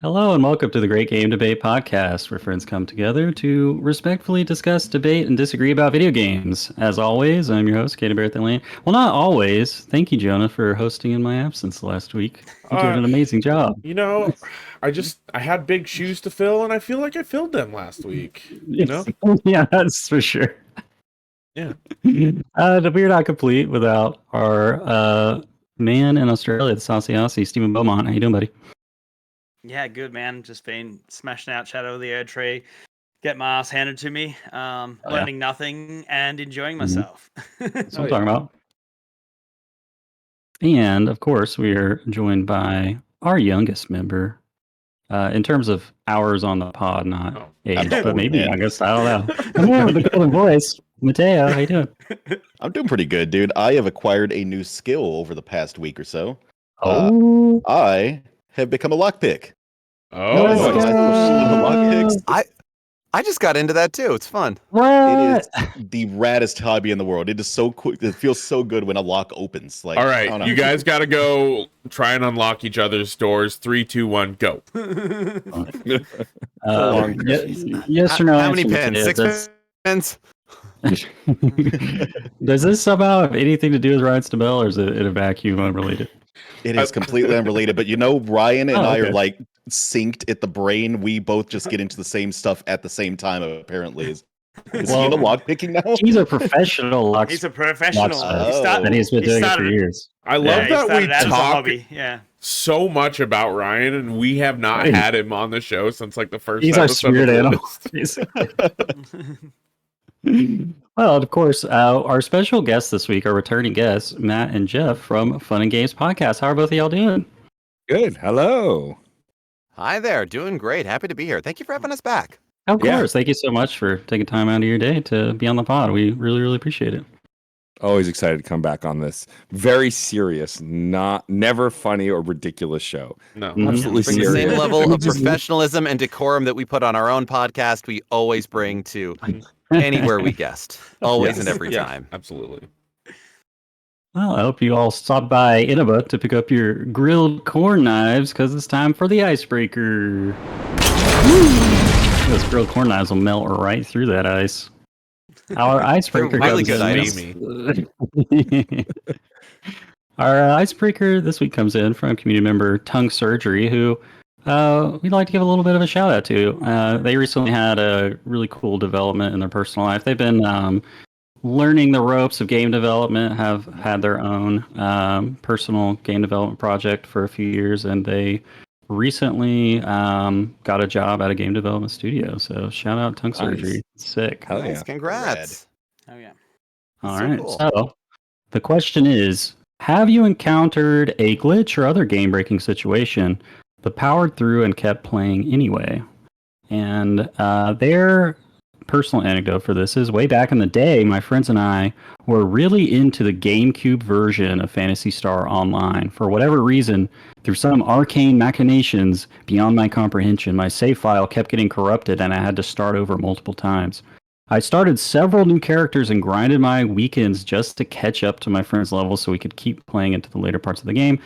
Hello and welcome to the Great Game Debate Podcast, where friends come together to respectfully discuss, debate, and disagree about video games. As always, I'm your host, Katie Barrett Lane. Well, not always. Thank you, Jonah, for hosting in my absence last week. You did an amazing job. You know, I had big shoes to fill, and I feel like I filled them last week. You know? Yeah, that's for sure. Yeah. We're not complete without our man in Australia, the Saucy Aussie, Stephen Beaumont. How you doing, buddy? Yeah, good, man. Just been smashing out Shadow of the Erd Tree, get my ass handed to me, learning nothing and enjoying myself. That's what I'm talking about. And, of course, we are joined by our youngest member, in terms of hours on the pod, not age, but maybe youngest. I don't know. I'm here with the golden voice. Mateo, how you doing? I'm doing pretty good, dude. I have acquired a new skill over the past week or so. I have become a lockpick. I just got into that too. It's fun. What? It is the raddest hobby in the world. It is so quick. It feels so good when a lock opens. Like, all right, you guys got to go try and unlock each other's doors. 3, 2, 1, go. Yes or no? How many pins? 6 pins? Does this somehow have anything to do with Ryan Stabell, or is it in a vacuum unrelated? It is completely unrelated, but you know, Ryan and I are like synced at the brain. We both just get into the same stuff at the same time, apparently. Is he into lock picking now? He's a professional locksmith. He's a professional. And he's been doing it for years. I love that we talk Yeah. so much about Ryan, and we have not had him on the show since like the first He's our episode. spirit animal. Well, of course, our special guests this week are returning guests, Matt and Geoff from Fun and Games Podcast. How are both of y'all doing? Good. Hello. Hi there. Doing great. Happy to be here. Thank you for having us back. Of course. Thank you so much for taking time out of your day to be on the pod. We really, really appreciate it. Always excited to come back on this very serious, never funny or ridiculous show. No, absolutely bring serious. The same level of professionalism and decorum that we put on our own podcast, we always bring to anywhere we guest. Always and every time. Absolutely. Well, I hope you all stopped by Innova to pick up your grilled corn knives, because it's time for the icebreaker. Those grilled corn knives will melt right through that ice. Our icebreaker really good Our icebreaker this week comes in from community member Tongue Surgery, who we'd like to give a little bit of a shout out to. They recently had a really cool development in their personal life. They've been learning the ropes of game development, have had their own personal game development project for a few years, and they recently got a job at a game development studio. So shout out Tongue Surgery. Sick. Hell yeah. Nice. Congrats. Oh, yeah. All so right. cool. So the question is, have you encountered a glitch or other game-breaking situation but powered through and kept playing anyway? And their personal anecdote for this is, way back in the day, my friends and I were really into the GameCube version of Phantasy Star Online. For whatever reason, through some arcane machinations beyond my comprehension, my save file kept getting corrupted and I had to start over multiple times. I started several new characters and grinded my weekends just to catch up to my friends' level so we could keep playing into the later parts of the game.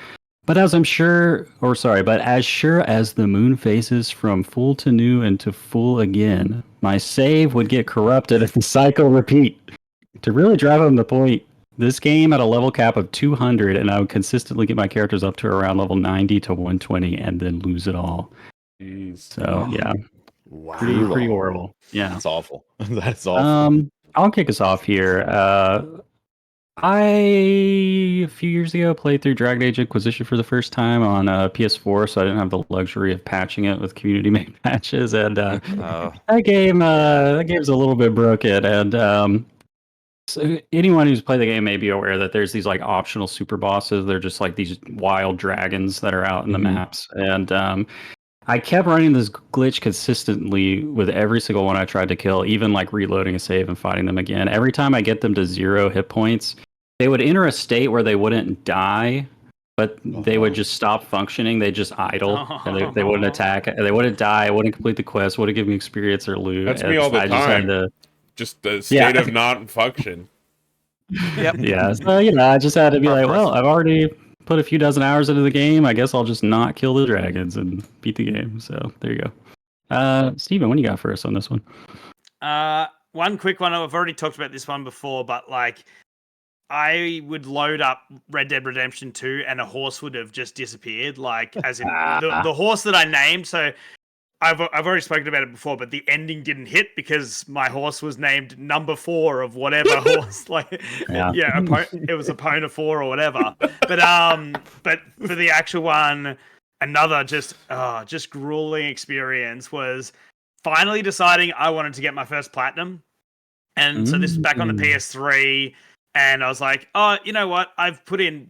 But as sure as the moon phases from full to new and to full again, my save would get corrupted and the cycle repeat. To really drive home the point, this game had a level cap of 200, and I would consistently get my characters up to around level 90 to 120 and then lose it all. Jeez. So, yeah. Wow. Pretty horrible. Yeah. That's awful. That's awful. I'll kick us off here. A few years ago, played through Dragon Age Inquisition for the first time on PS4, so I didn't have the luxury of patching it with community-made patches, and that game's a little bit broken. And so anyone who's played the game may be aware that there's these like optional super bosses. They're just like these wild dragons that are out in the maps, and I kept running this glitch consistently with every single one I tried to kill, even like reloading a save and fighting them again. Every time I get them to 0 hit points, they would enter a state where they wouldn't die, but they would just stop functioning. They just idle, and they wouldn't attack. They wouldn't die. Wouldn't complete the quest. Wouldn't give me experience or loot. That's me all the I just had time. to. Just the state of non-function. Yep. Yeah, so I just had to be like, First. well, I've already put a few dozen hours into the game. I guess I'll just not kill the dragons and beat the game. So there you go. Steven, what do you got for us on this one? One quick one. I've already talked about this one before, but like, I would load up Red Dead Redemption 2 and a horse would have just disappeared. Like, as in the horse that I named. So I've already spoken about it before, but the ending didn't hit because my horse was named number 4 of whatever horse. Like, it was Epona 4 or whatever. But for the actual one, another just grueling experience was finally deciding I wanted to get my first platinum. And so this was back on the PS3, and I was like, oh, you know what? I've put in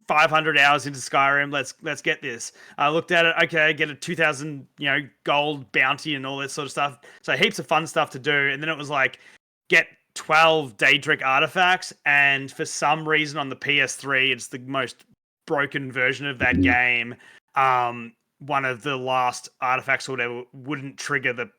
500 hours into Skyrim. Let's get this. I looked at it. Okay, get a 2,000 gold bounty and all that sort of stuff. So heaps of fun stuff to do. And then it was like, get 12 Daedric artifacts. And for some reason on the PS3, it's the most broken version of that game. One of the last artifacts or whatever wouldn't trigger the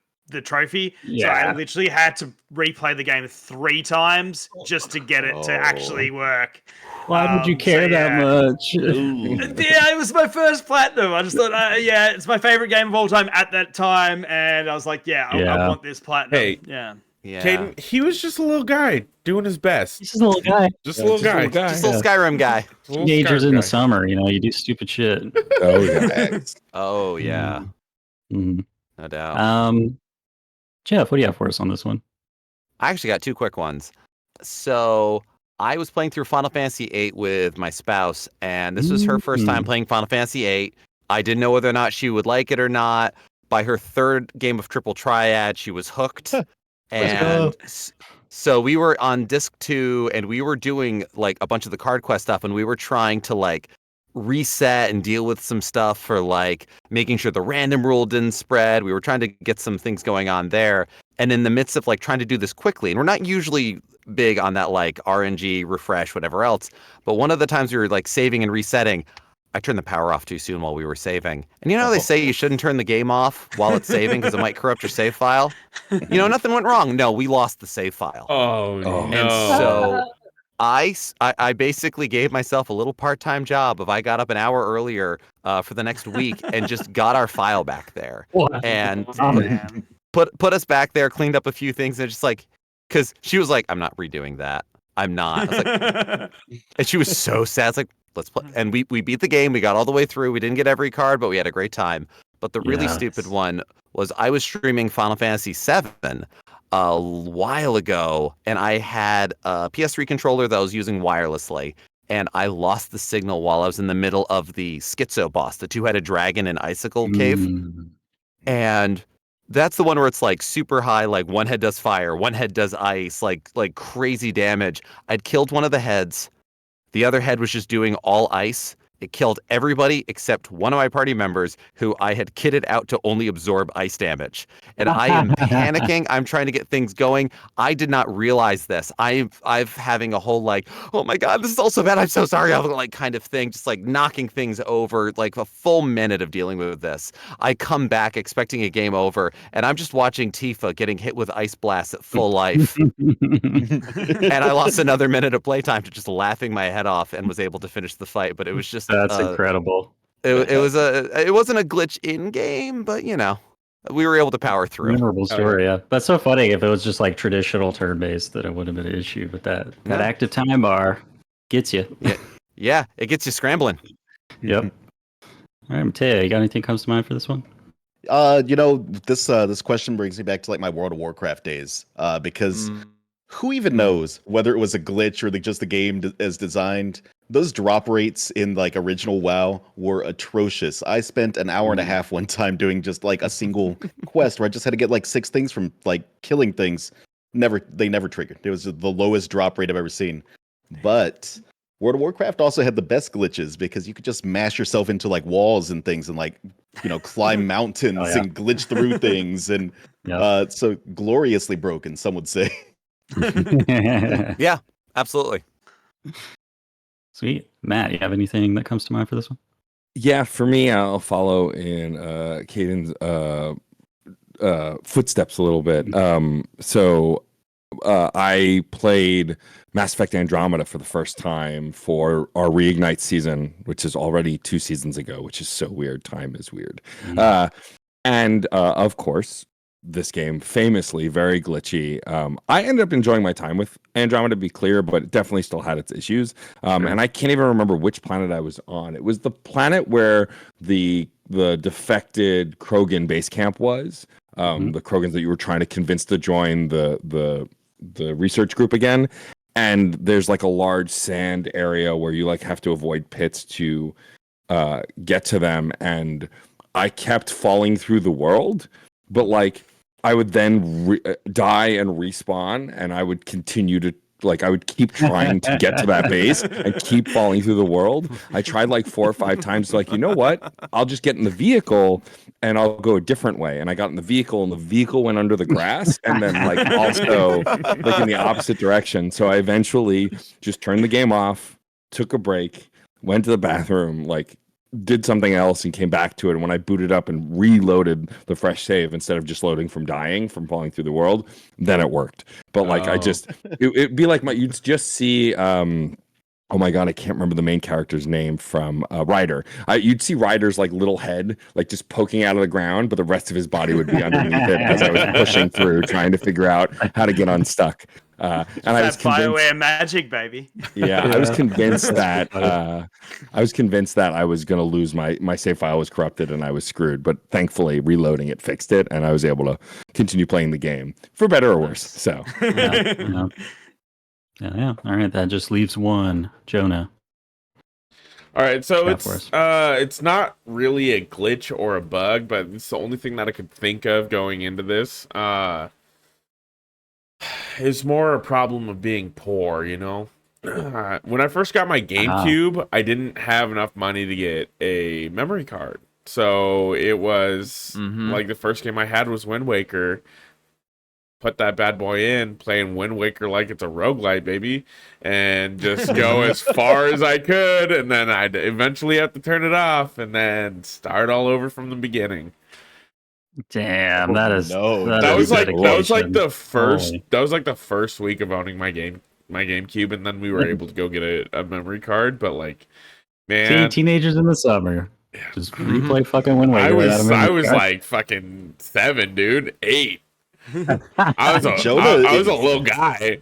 trophy. So I literally had to replay the game 3 times just to get it to actually work. Why would you care that much? Yeah, it was my first platinum. I just thought, it's my favorite game of all time at that time, and I was like, I want this platinum. Hey, yeah. Caden, he was just a little guy doing his best. He's just a little guy. Just a little guy. Just a little Skyrim guy. Teenagers in the summer, you do stupid shit. Oh yeah. Oh yeah. Mm-hmm. No doubt. Geoff, what do you have for us on this one? I actually got 2 quick ones. So I was playing through Final Fantasy VIII with my spouse, and this was her first time playing Final Fantasy VIII. I didn't know whether or not she would like it or not. By her 3rd game of Triple Triad, she was hooked. And so we were on disc 2, and we were doing like a bunch of the card quest stuff, and we were trying to like reset and deal with some stuff for like making sure the random rule didn't spread. We were trying to get some things going on there. And in the midst of like trying to do this quickly, and we're not usually big on that like RNG, refresh, whatever else, but one of the times we were like saving and resetting, I turned the power off too soon while we were saving. And they say you shouldn't turn the game off while it's saving because it might corrupt your save file. Nothing went wrong. No, we lost the save file. Oh no. And so I basically gave myself a little part-time job of I got up an hour earlier for the next week and just got our file back there. And put us back there, cleaned up a few things, and just like, because she was like, I'm not redoing that. I'm not. I was like, and she was so sad. It's like, let's play. And we beat the game. We got all the way through. We didn't get every card, but we had a great time. But the really stupid one was I was streaming Final Fantasy VII a while ago, and I had a PS3 controller that I was using wirelessly, and I lost the signal while I was in the middle of the Schizo boss, the 2-headed dragon and icicle cave. And that's the one where it's like super high, like one head does fire, one head does ice, like crazy damage. I'd killed one of the heads. The other head was just doing all ice. It killed everybody except one of my party members who I had kitted out to only absorb ice damage. And I am panicking. I'm trying to get things going. I did not realize this. I've having a whole like, oh my God, this is all so bad. I'm so sorry. I'm like kind of thing, just like knocking things over, like a full minute of dealing with this. I come back expecting a game over, and I'm just watching Tifa getting hit with ice blasts at full life. And I lost another minute of playtime to just laughing my head off and was able to finish the fight. But it was just that's incredible. It wasn't a glitch in game, but we were able to power through. Memorable story, yeah. That's so funny. If it was just like traditional turn-based, that it wouldn't have been an issue. But that active time bar gets you. Yeah, it gets you scrambling. Yep. All right, Mateo, you got anything comes to mind for this one? This question brings me back to like my World of Warcraft days, because who even knows whether it was a glitch or just the game as designed? Those drop rates in like original WoW were atrocious. I spent an hour and a half one time doing just like a single quest where I just had to get like 6 things from like killing things. They never triggered. It was the lowest drop rate I've ever seen. But World of Warcraft also had the best glitches because you could just mash yourself into like walls and things and like, climb mountains and glitch through things. And so gloriously broken, some would say. Yeah, absolutely. Sweet. Matt, you have anything that comes to mind for this one? Yeah, for me, I'll follow in Caden's footsteps a little bit. I played Mass Effect Andromeda for the first time for our Reignite season, which is already 2 seasons ago, which is so weird. Time is weird. And of course, this game famously very glitchy. I ended up enjoying my time with Andromeda, to be clear, but it definitely still had its issues. And I can't even remember which planet I was on. It was the planet where the defected Krogan base camp was. The Krogans that you were trying to convince to join the research group again. And there's like a large sand area where you like have to avoid pits to get to them. And I kept falling through the world, but like I would then die and respawn, and I would continue to I would keep trying to get to that base and keep falling through the world. I tried like 4 or 5 times, like, you know what? I'll just get in the vehicle and I'll go a different way. And I got in the vehicle, and the vehicle went under the grass, and then like also like in the opposite direction. So I eventually just turned the game off, took a break, went to the bathroom, like did something else, and came back to it. And when I booted up and reloaded the fresh save instead of just loading from dying from falling through the world, then it worked. But like it'd be like you'd just see oh my god, I can't remember the main character's name from Ryder. You'd see Ryder's like little head like just poking out of the ground, but the rest of his body would be underneath it as I was pushing through trying to figure out how to get unstuck. And I was convinced, Bioware magic, baby. Yeah, I was convinced that I was going to lose my save file was corrupted and I was screwed. But thankfully, reloading it fixed it, and I was able to continue playing the game for better or worse. So, yeah. All right, that just leaves one, Jonah. All right, so it's not really a glitch or a bug, but it's the only thing that I could think of going into this. It's more a problem of being poor, you know? When I first got my GameCube, I didn't have enough money to get a memory card. So it was like the first game I had was Wind Waker. Put that bad boy in, playing Wind Waker like it's a roguelite, baby, and just go as far as I could, and then I'd eventually have to turn it off and then start all over from the beginning. Damn, that was like the first week of owning my GameCube, and then we were able to go get a memory card. But like, man, teenagers in the summer just replay fucking Wind Waker. I was like fucking 7, dude, 8. I was a little guy.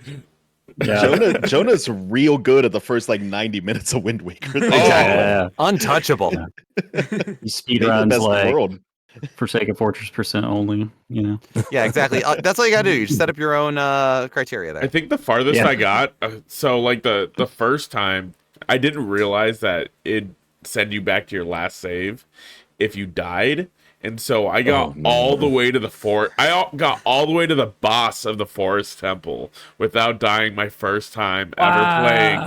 Yeah. Jonah's real good at the first like 90 minutes of Wind Waker. Untouchable. He speedruns like Forsaken Fortress % only, you know. Yeah, exactly. That's all you gotta do. You just set up your own criteria there. I think the farthest I got, so like the first time, I didn't realize that it'd send you back to your last save if you died. And so I got all the way to the fort. I got all the way to the boss of the Forest Temple without dying my first time ever playing.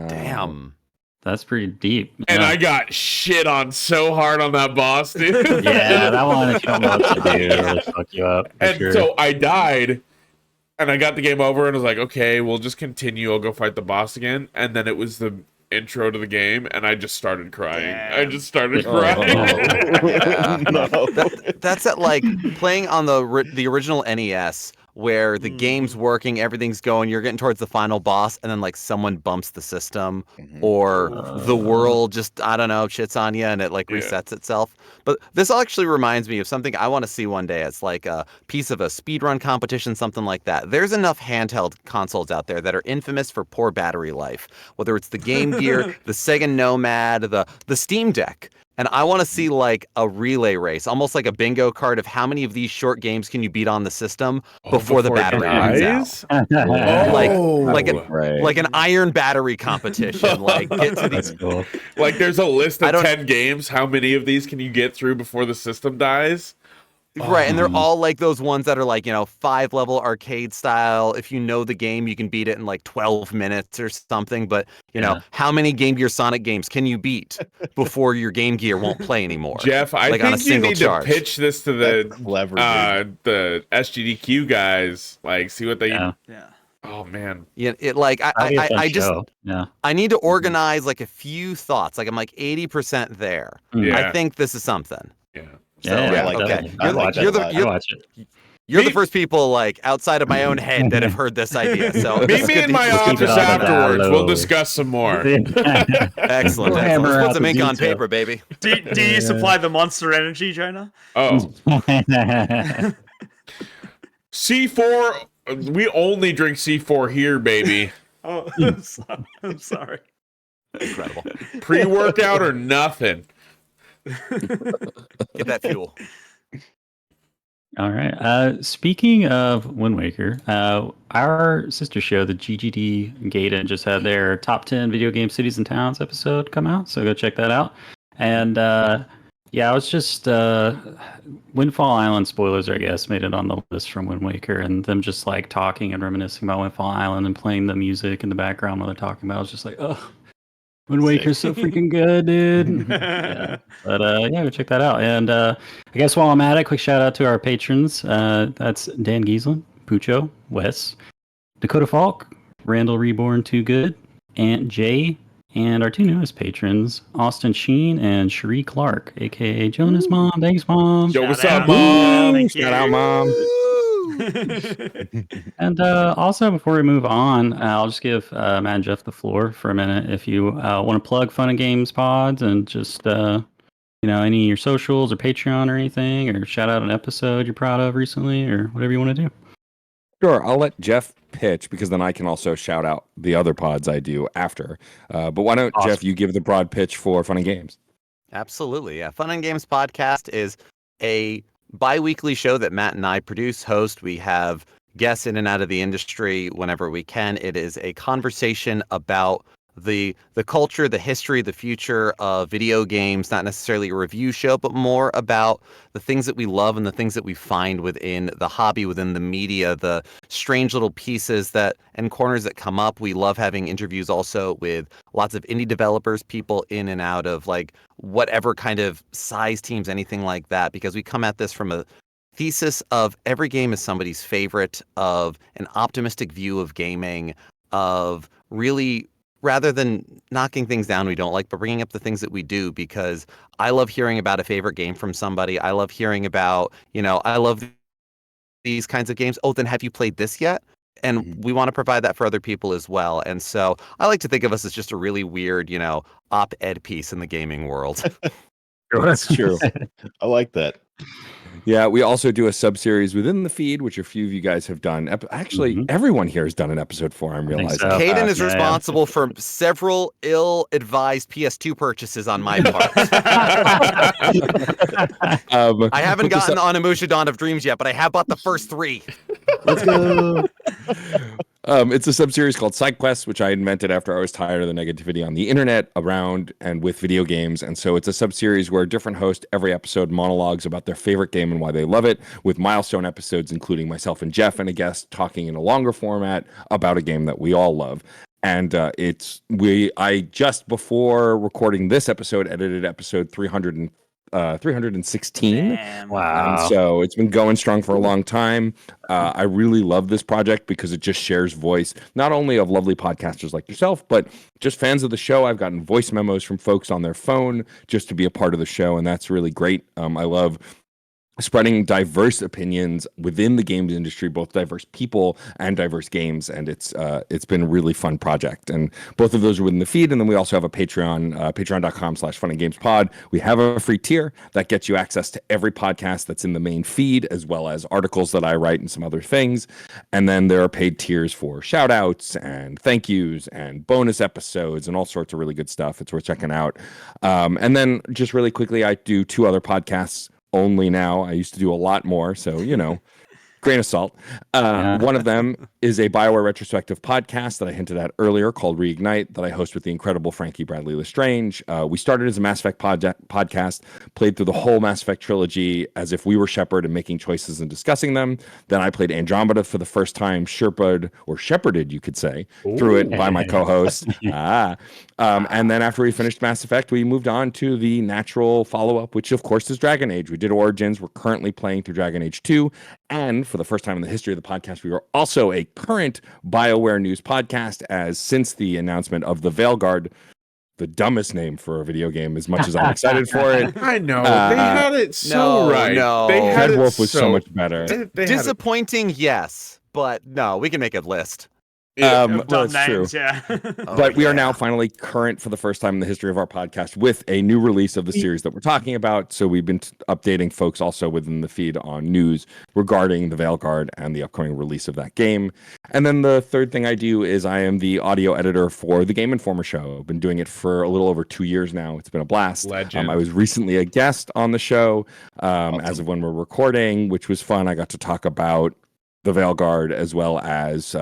Damn. That's pretty deep. And I got shit on so hard on that boss, dude. Yeah, that one if you don't know what to do, it'll fuck you up. And so I died, and I got the game over, and was like, okay, we'll just continue. I'll go fight the boss again. And then it was the intro to the game, and I just started crying. That's at like playing on the original NES, where the game's working, everything's going, you're getting towards the final boss, and then like someone bumps the system, or the world just, I don't know, shits on you and it like resets itself. But this actually reminds me of something I want to see one day. It's like a piece of a speedrun competition, something like that. There's enough handheld consoles out there that are infamous for poor battery life, whether it's the Game Gear, the Sega Nomad, the Steam Deck. And I want to see like a relay race, almost like a bingo card of how many of these short games can you beat on the system before the battery runs out. Like an iron battery competition. Like get to these. Cool. Like there's a list of 10 games. How many of these can you get through before the system dies? Right, and they're all like those ones that are like, 5-level arcade style. If you know the game, you can beat it in like 12 minutes or something. But, how many Game Gear Sonic games can you beat before your Game Gear won't play anymore? Jeff, I think you need to pitch this to the SGDQ guys. Like, see what they... Oh man. Yeah, it like That'd be a fun I just show. Yeah. I need to organize like a few thoughts. Like I'm like 80% there. Mm. I Yeah. think this is something. Yeah. So Yeah, like okay, definitely. I like that a lot. I'd watch it. you're the Me- first people like outside of my own head that have heard this idea. So this Meet is me good in to- my we'll keep it office on the down. afterwards. We'll low. discuss some more. Excellent. We'll Excellent. hammer Let's put out some the ink on detail. paper, baby. Do you supply the monster energy, Jonah? Oh, C4. We only drink C4 here, baby. Oh, I'm sorry. Incredible. Pre-workout or nothing. Get that fuel. All right. Speaking of Wind Waker, our sister show, the GGD Gaiden, just had their top 10 video game cities and towns episode come out. So go check that out. And yeah, I was just Windfall Island spoilers, I guess, made it on the list from Wind Waker, and them just like talking and reminiscing about Windfall Island and playing the music in the background while they're talking about it. I was just like, oh, Wind Waker's so freaking good, dude. Yeah. But yeah, go check that out. And I guess while I'm at it, quick shout out to our patrons. That's Dan Giesland, Pucho, Wes, Dakota Falk, Randall Reborn Too Good, Aunt Jay, and our two newest patrons, Austin Sheen and Cherie Clark, aka Jonah's mom. Thanks, mom. Yo, what's Shout up, out. mom? Thank Shout out, you. mom. And also, before we move on, I'll just give Matt and Geoff the floor for a minute. If you want to plug Fun and Games Pods and just, any of your socials or Patreon or anything, or shout out an episode you're proud of recently, or whatever you want to do. Sure, I'll let Geoff pitch because then I can also shout out the other pods I do after. But why don't, Awesome. Geoff, you give the broad pitch for Fun and Games? Absolutely. Yeah. Fun and Games Podcast is a bi-weekly show that Matt and I produce, host. We have guests in and out of the industry whenever we can. It is a conversation about the culture, the history, the future of video games, not necessarily a review show, but more about the things that we love and the things that we find within the hobby, within the media, the strange little pieces and corners that come up. We love having interviews also with lots of indie developers, people in and out of like whatever kind of size teams, anything like that, because we come at this from a thesis of every game is somebody's favorite, of an optimistic view of gaming, of really rather than knocking things down we don't like, but bringing up the things that we do, because I love hearing about a favorite game from somebody. I love hearing about, I love these kinds of games. Oh, then have you played this yet? And we want to provide that for other people as well. And so I like to think of us as just a really weird, op-ed piece in the gaming world. That's true. I like that. Yeah, we also do a sub-series within the feed, which a few of you guys have done. Actually, everyone here has done an episode for, I'm realizing. so. Caden is Yeah. responsible for several ill-advised PS2 purchases on my part. I haven't gotten the Onimusha Dawn of Dreams yet, but I have bought the first 3. Let's go. It's a sub-series called Side Quests, which I invented after I was tired of the negativity on the internet around and with video games. And so it's a sub-series where a different host every episode monologues about their favorite game and why they love it, with milestone episodes including myself and Geoff and a guest talking in a longer format about a game that we all love. And I just before recording this episode edited episode 316. Damn. Wow. And so it's been going strong for a long time. I really love this project because it just shares voice, not only of lovely podcasters like yourself, but just fans of the show. I've gotten voice memos from folks on their phone just to be a part of the show, and that's really great. I love spreading diverse opinions within the games industry, both diverse people and diverse games, and it's been a really fun project. And both of those are within the feed, and then we also have a Patreon, patreon.com/funandgamespod. We have a free tier that gets you access to every podcast that's in the main feed, as well as articles that I write and some other things. And then there are paid tiers for shout outs and thank yous and bonus episodes and all sorts of really good stuff. It's worth checking out. And then just really quickly, I do 2 other podcasts only now. I used to do a lot more, so grain of salt. One of them is a BioWare retrospective podcast that I hinted at earlier called Reignite that I host with the incredible Frankie Bradley Lestrange. We started as a Mass Effect podcast, played through the whole Mass Effect trilogy as if we were Shepard and making choices and discussing them. Then I played Andromeda for the first time, shepherded, you could say, through it by my co-host. And then after we finished Mass Effect, we moved on to the natural follow-up, which of course is Dragon Age. We did Origins. We're currently playing through Dragon Age 2. And for the first time in the history of the podcast, we are also a current BioWare news podcast, as since the announcement of the Veilguard, the dumbest name for a video game, as much as I'm excited for it. I know. They had it so right. No. They had Red it Wolf was so much better. They Disappointing, yes, but no, we can make a list. Dumb that's names, true. yeah. But we are now finally current for the first time in the history of our podcast with a new release of the series that we're talking about. So we've been updating folks also within the feed on news regarding the Veilguard and the upcoming release of that game. And then the third thing I do is I am the audio editor for the Game Informer show. I've been doing it for a little over 2 years now. It's been a blast. Legend. I was recently a guest on the show as of when we're recording, which was fun. I got to talk about the Veilguard, as well as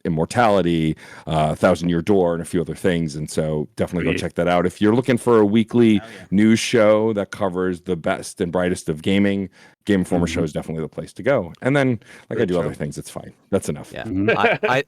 Immortality, 1,000-Year Door, and a few other things. And so definitely go check that out. If you're looking for a weekly news show that covers the best and brightest of gaming, Game Informer show is definitely the place to go. And then, like, I do other things. It's fine. That's enough. Yeah,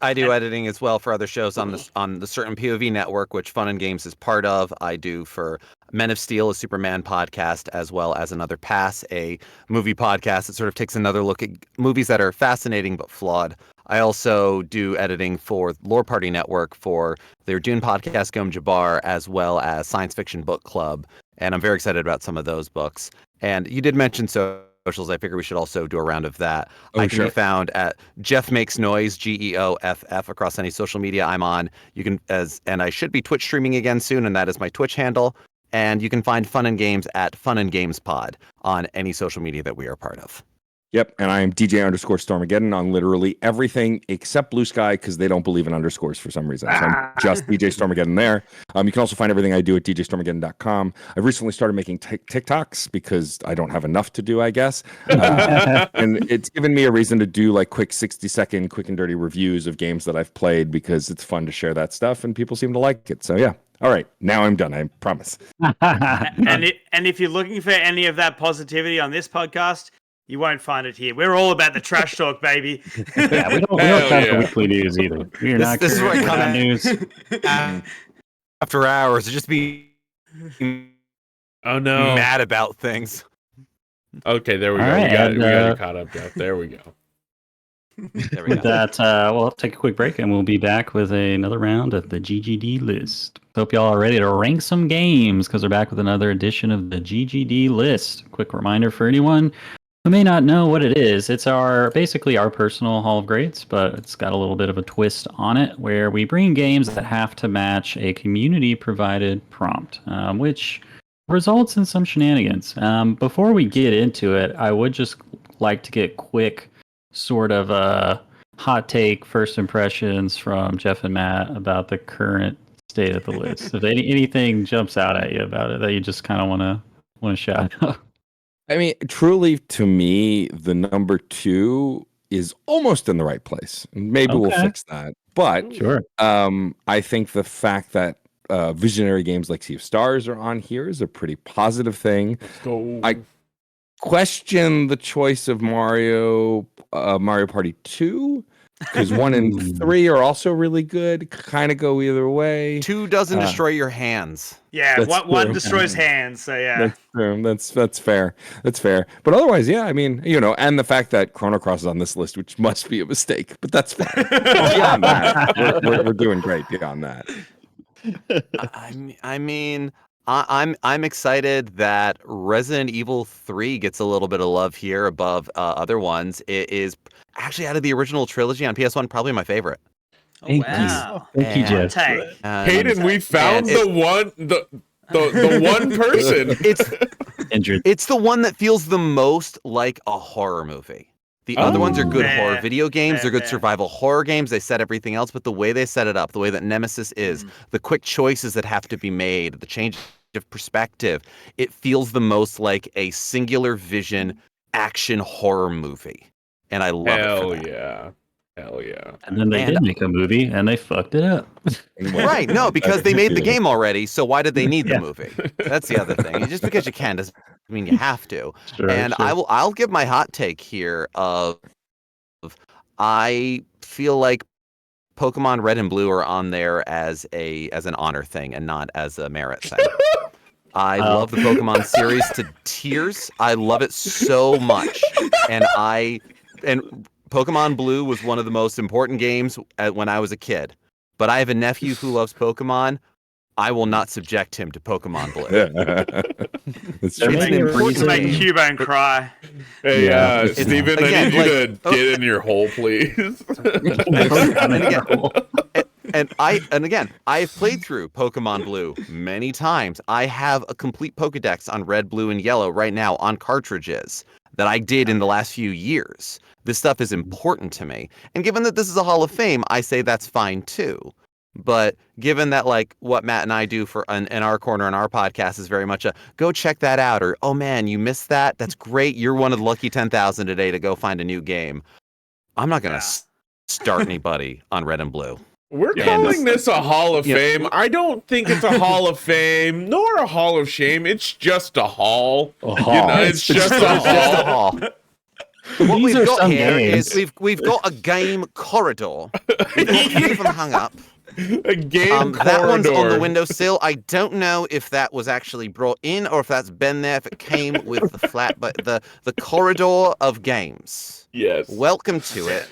I do editing as well for other shows on the Certain POV network, which Fun and Games is part of. I do for Men of Steel, a Superman podcast, as well as Another Pass, a movie podcast that sort of takes another look at movies that are fascinating but flawed. I also do editing for Lore Party Network for their Dune podcast, Gom Jabbar, as well as Science Fiction Book Club. And I'm very excited about some of those books. And you did mention socials. I figure we should also do a round of that. I can be found at Geoff Makes Noise, GEOFF, across any social media I'm on. You can, and I should be Twitch streaming again soon, and that is my Twitch handle. And you can find Fun and Games at Fun and Games Pod on any social media that we are part of. Yep, and I am DJ_Stormageddon on literally everything except Blue Sky, because they don't believe in underscores for some reason. So I'm just DJ Stormageddon there. You can also find everything I do at DJStormageddon.com. I've recently started making TikToks because I don't have enough to do, I guess. And it's given me a reason to do like quick 60-second, quick and dirty reviews of games that I've played, because it's fun to share that stuff and people seem to like it. So yeah. All right, now I'm done. I promise. And if you're looking for any of that positivity on this podcast, you won't find it here. We're all about the trash talk, baby. Yeah, we don't have the weekly news either. We're not this is what kind of news. After hours, just be mad about things. Okay, there we go. Right, We got it caught up, Geoff. There we go. With that, we'll take a quick break and we'll be back with another round of the GGD list. Hope y'all are ready to rank some games, because we're back with another edition of the GGD list. Quick reminder for anyone who may not know what it is. It's basically our personal Hall of Greats, but it's got a little bit of a twist on it, where we bring games that have to match a community-provided prompt, which results in some shenanigans. Before we get into it, I would just like to get quick sort of hot take first impressions from Geoff and Matt about the current state of the list. If anything jumps out at you about it that you just kind of want to shout out. I mean, truly, to me, the number 2 is almost in the right place. Maybe we'll fix that. But sure. I think the fact that visionary games like Sea of Stars are on here is a pretty positive thing. Let's go. I question the choice of Mario Party 2, because 1 and 3 are also really good. Kind of go either way. 2 doesn't destroy your hands. Yeah, That's one true. destroys hands. So yeah, That's true. That's fair. That's fair. But otherwise, yeah, I mean, and the fact that Chrono Cross is on this list, which must be a mistake, but that's fine. Beyond that, we're doing great. Beyond that, I mean, I'm excited that Resident Evil 3 gets a little bit of love here above other ones. It is actually, out of the original trilogy on PS1, probably my favorite. Thank you, Geoff. Hayden, we found the one person. It's the one that feels the most like a horror movie. The other ones are good horror video games. They're good survival horror games. They set everything else, but the way they set it up, the way that Nemesis is, the quick choices that have to be made, the change of perspective, it feels the most like a singular vision action horror movie. And I love it for that. Hell yeah. And then they did make a movie and they fucked it up. Right. No, because they made the game already. So why did they need the movie? That's the other thing. Just because you can doesn't mean you have to. Sure. I'll give my hot take here of I feel like Pokemon Red and Blue are on there as an honor thing and not as a merit thing. I love the Pokemon series to tears. I love it so much. And I and Pokemon Blue was one of the most important games when I was a kid. But I have a nephew who loves Pokemon. I will not subject him to Pokemon Blue. It's They're true. making To make freezing. Cubone cry. Hey, Yeah. Steven, I Again, need you like- to get in your hole, please. And again, I've played through Pokemon Blue many times. I have a complete Pokedex on Red, Blue, and Yellow right now on cartridges that I did in the last few years. This stuff is important to me. And given that this is a Hall of Fame, I say that's fine too. But given that like what Matt and I do in our corner in our podcast is very much a go check that out, or oh man, you missed that. That's great. You're one of the lucky 10,000 today to go find a new game. I'm not gonna start anybody on Red and Blue. We're calling this a Hall of Yeah. Fame. I don't think it's a Hall of Fame nor a Hall of Shame. It's just a hall. A You hall. know, it's just a It's just a hall. hall. What These we've are got some here games. is we've got a game corridor. We've got three of them hung up. A game corridor. That one's on the windowsill. I don't know if that was actually brought in or if that's been there. If it came with the flat, but the corridor of games. Yes. Welcome to it.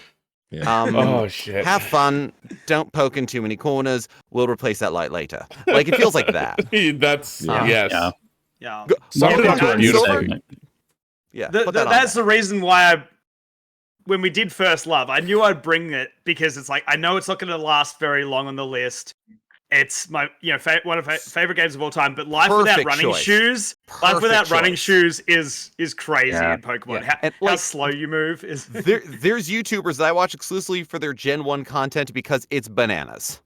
Yeah. Oh shit. Have fun. Don't poke in too many corners. We'll replace that light later. Like it feels like that. That's Yeah. yes. Yeah. Yeah. Summed it Welcome up to our new beautifully. segment. Yeah. The- put that on that's there. the reason why when we did First Love, I knew I'd bring it because it's like I know it's not going to last very long on the list. It's my one of my favorite games of all time. But Life Without Perfect Running choice. Shoes, Life Without Perfect Running choice. Shoes is crazy Yeah. in Pokemon. Yeah. And, How like, slow you move is. There's YouTubers that I watch exclusively for their Gen 1 content because it's bananas.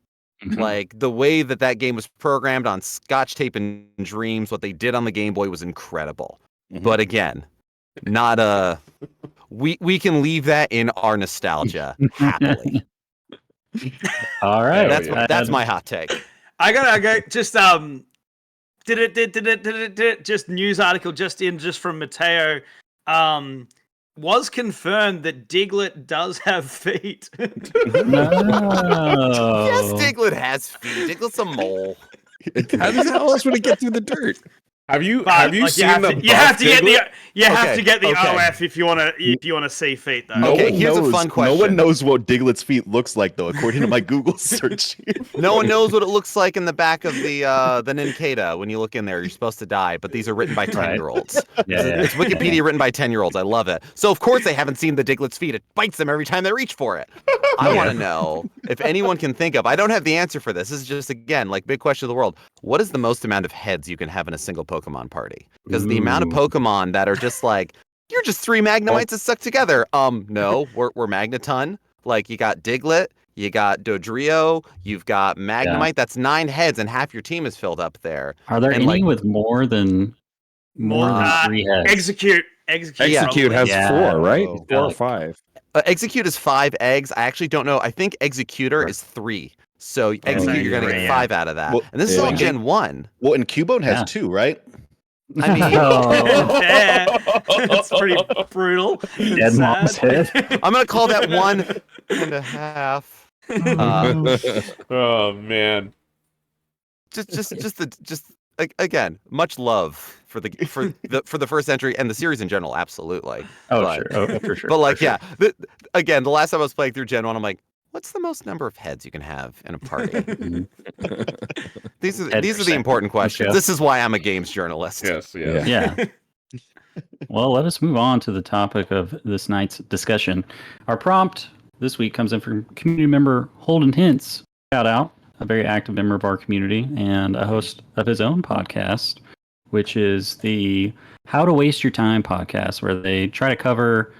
Mhm. Like the way that game was programmed on Scotch tape and Dreams, what they did on the Game Boy was incredible. Mhm. But again, not a we can leave that in our nostalgia happily. All right. That's my hot take. I got just just news article just from Mateo. Was confirmed that Diglett does have feet. No. Yes, Diglett has feet. Diglett's a mole. How else would it get through the dirt? Have you But, seen like, the you have to get the Okay, okay. OF if you want to see feet though. No Okay, one here's a knows- fun No question. one knows what Diglett's feet looks like, though, according to my Google search. No one knows what it looks like in the back of the Ninkata when you look in there. You're supposed to die, but these are written by 10-year-olds. Yeah, yeah. It's Wikipedia written by 10-year-olds. I love it. So of course they haven't seen the Diglett's feet. It bites them every time they reach for it. I want to know if anyone can think of. I don't have the answer for this. This is just again like big question of the world. What is the most amount of heads you can have in a single Pokemon party? Because the amount of Ooh. Pokemon that are just like you're just three Magnemites that stuck together. No, we're Magneton. Like you got Diglett. You got Dodrio, you've got Magnemite. Yeah. That's 9 heads, and half your team is filled up there. Are there And, any like- with more than Uh, 3 heads? Execute. Execute probably. has Yeah. 4, right? Oh. 4 or 5. Execute is 5 eggs. I actually don't know. I think Executor Right. is 3. So Execute, you're going to yeah. get 5 out of that. Well, And this is yeah. all Gen 1. Well, and Cubone has Yeah. 2, right? I mean- Oh, Yeah, that's pretty brutal. and dead mom's sad. head. I'm going to call that 1.5. Oh man. Again, much love for the first entry and the series in general, absolutely. Oh, But- sure. Oh, for sure. But like, for sure. yeah, again, the last time I was playing through Gen 1, I'm like, what's the most number of heads you can have in a party? Mhm. These are Head the percent. important questions. Yeah. This is why I'm a games journalist. Yes, yes. Yeah. Well, let us move on to the topic of this night's discussion. Our prompt this week comes in from community member Holden Hintz. Shout out, a very active member of our community and a host of his own podcast, which is the How to Waste Your Time podcast, where they try to cover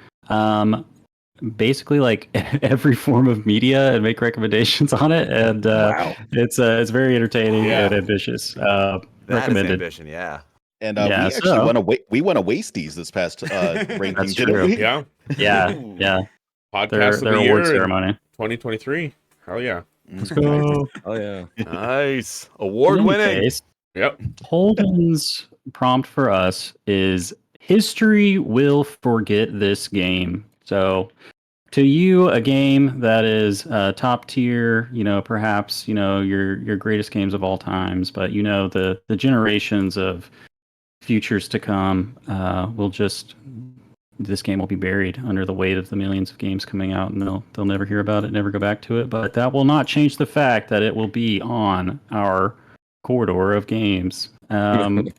basically like every form of media and make recommendations on it. And Wow. it's very entertaining Yeah. and ambitious. That is Recommended. ambition, yeah. And Yeah, we actually so- won a Wasties this past ranking, That's didn't true. we? Yeah. Yeah, Ooh. yeah. Podcast Their of the award year in ceremony. 2023. Hell yeah. Let's go. Oh, yeah. Nice. In Award any winning. case, Yep. Holden's prompt for us is history will forget this game. So to you, a game that is top tier, perhaps, your greatest games of all times, but the generations of futures to come will just this game will be buried under the weight of the millions of games coming out, and they'll never hear about it, never go back to it. But that will not change the fact that it will be on our corridor of games. And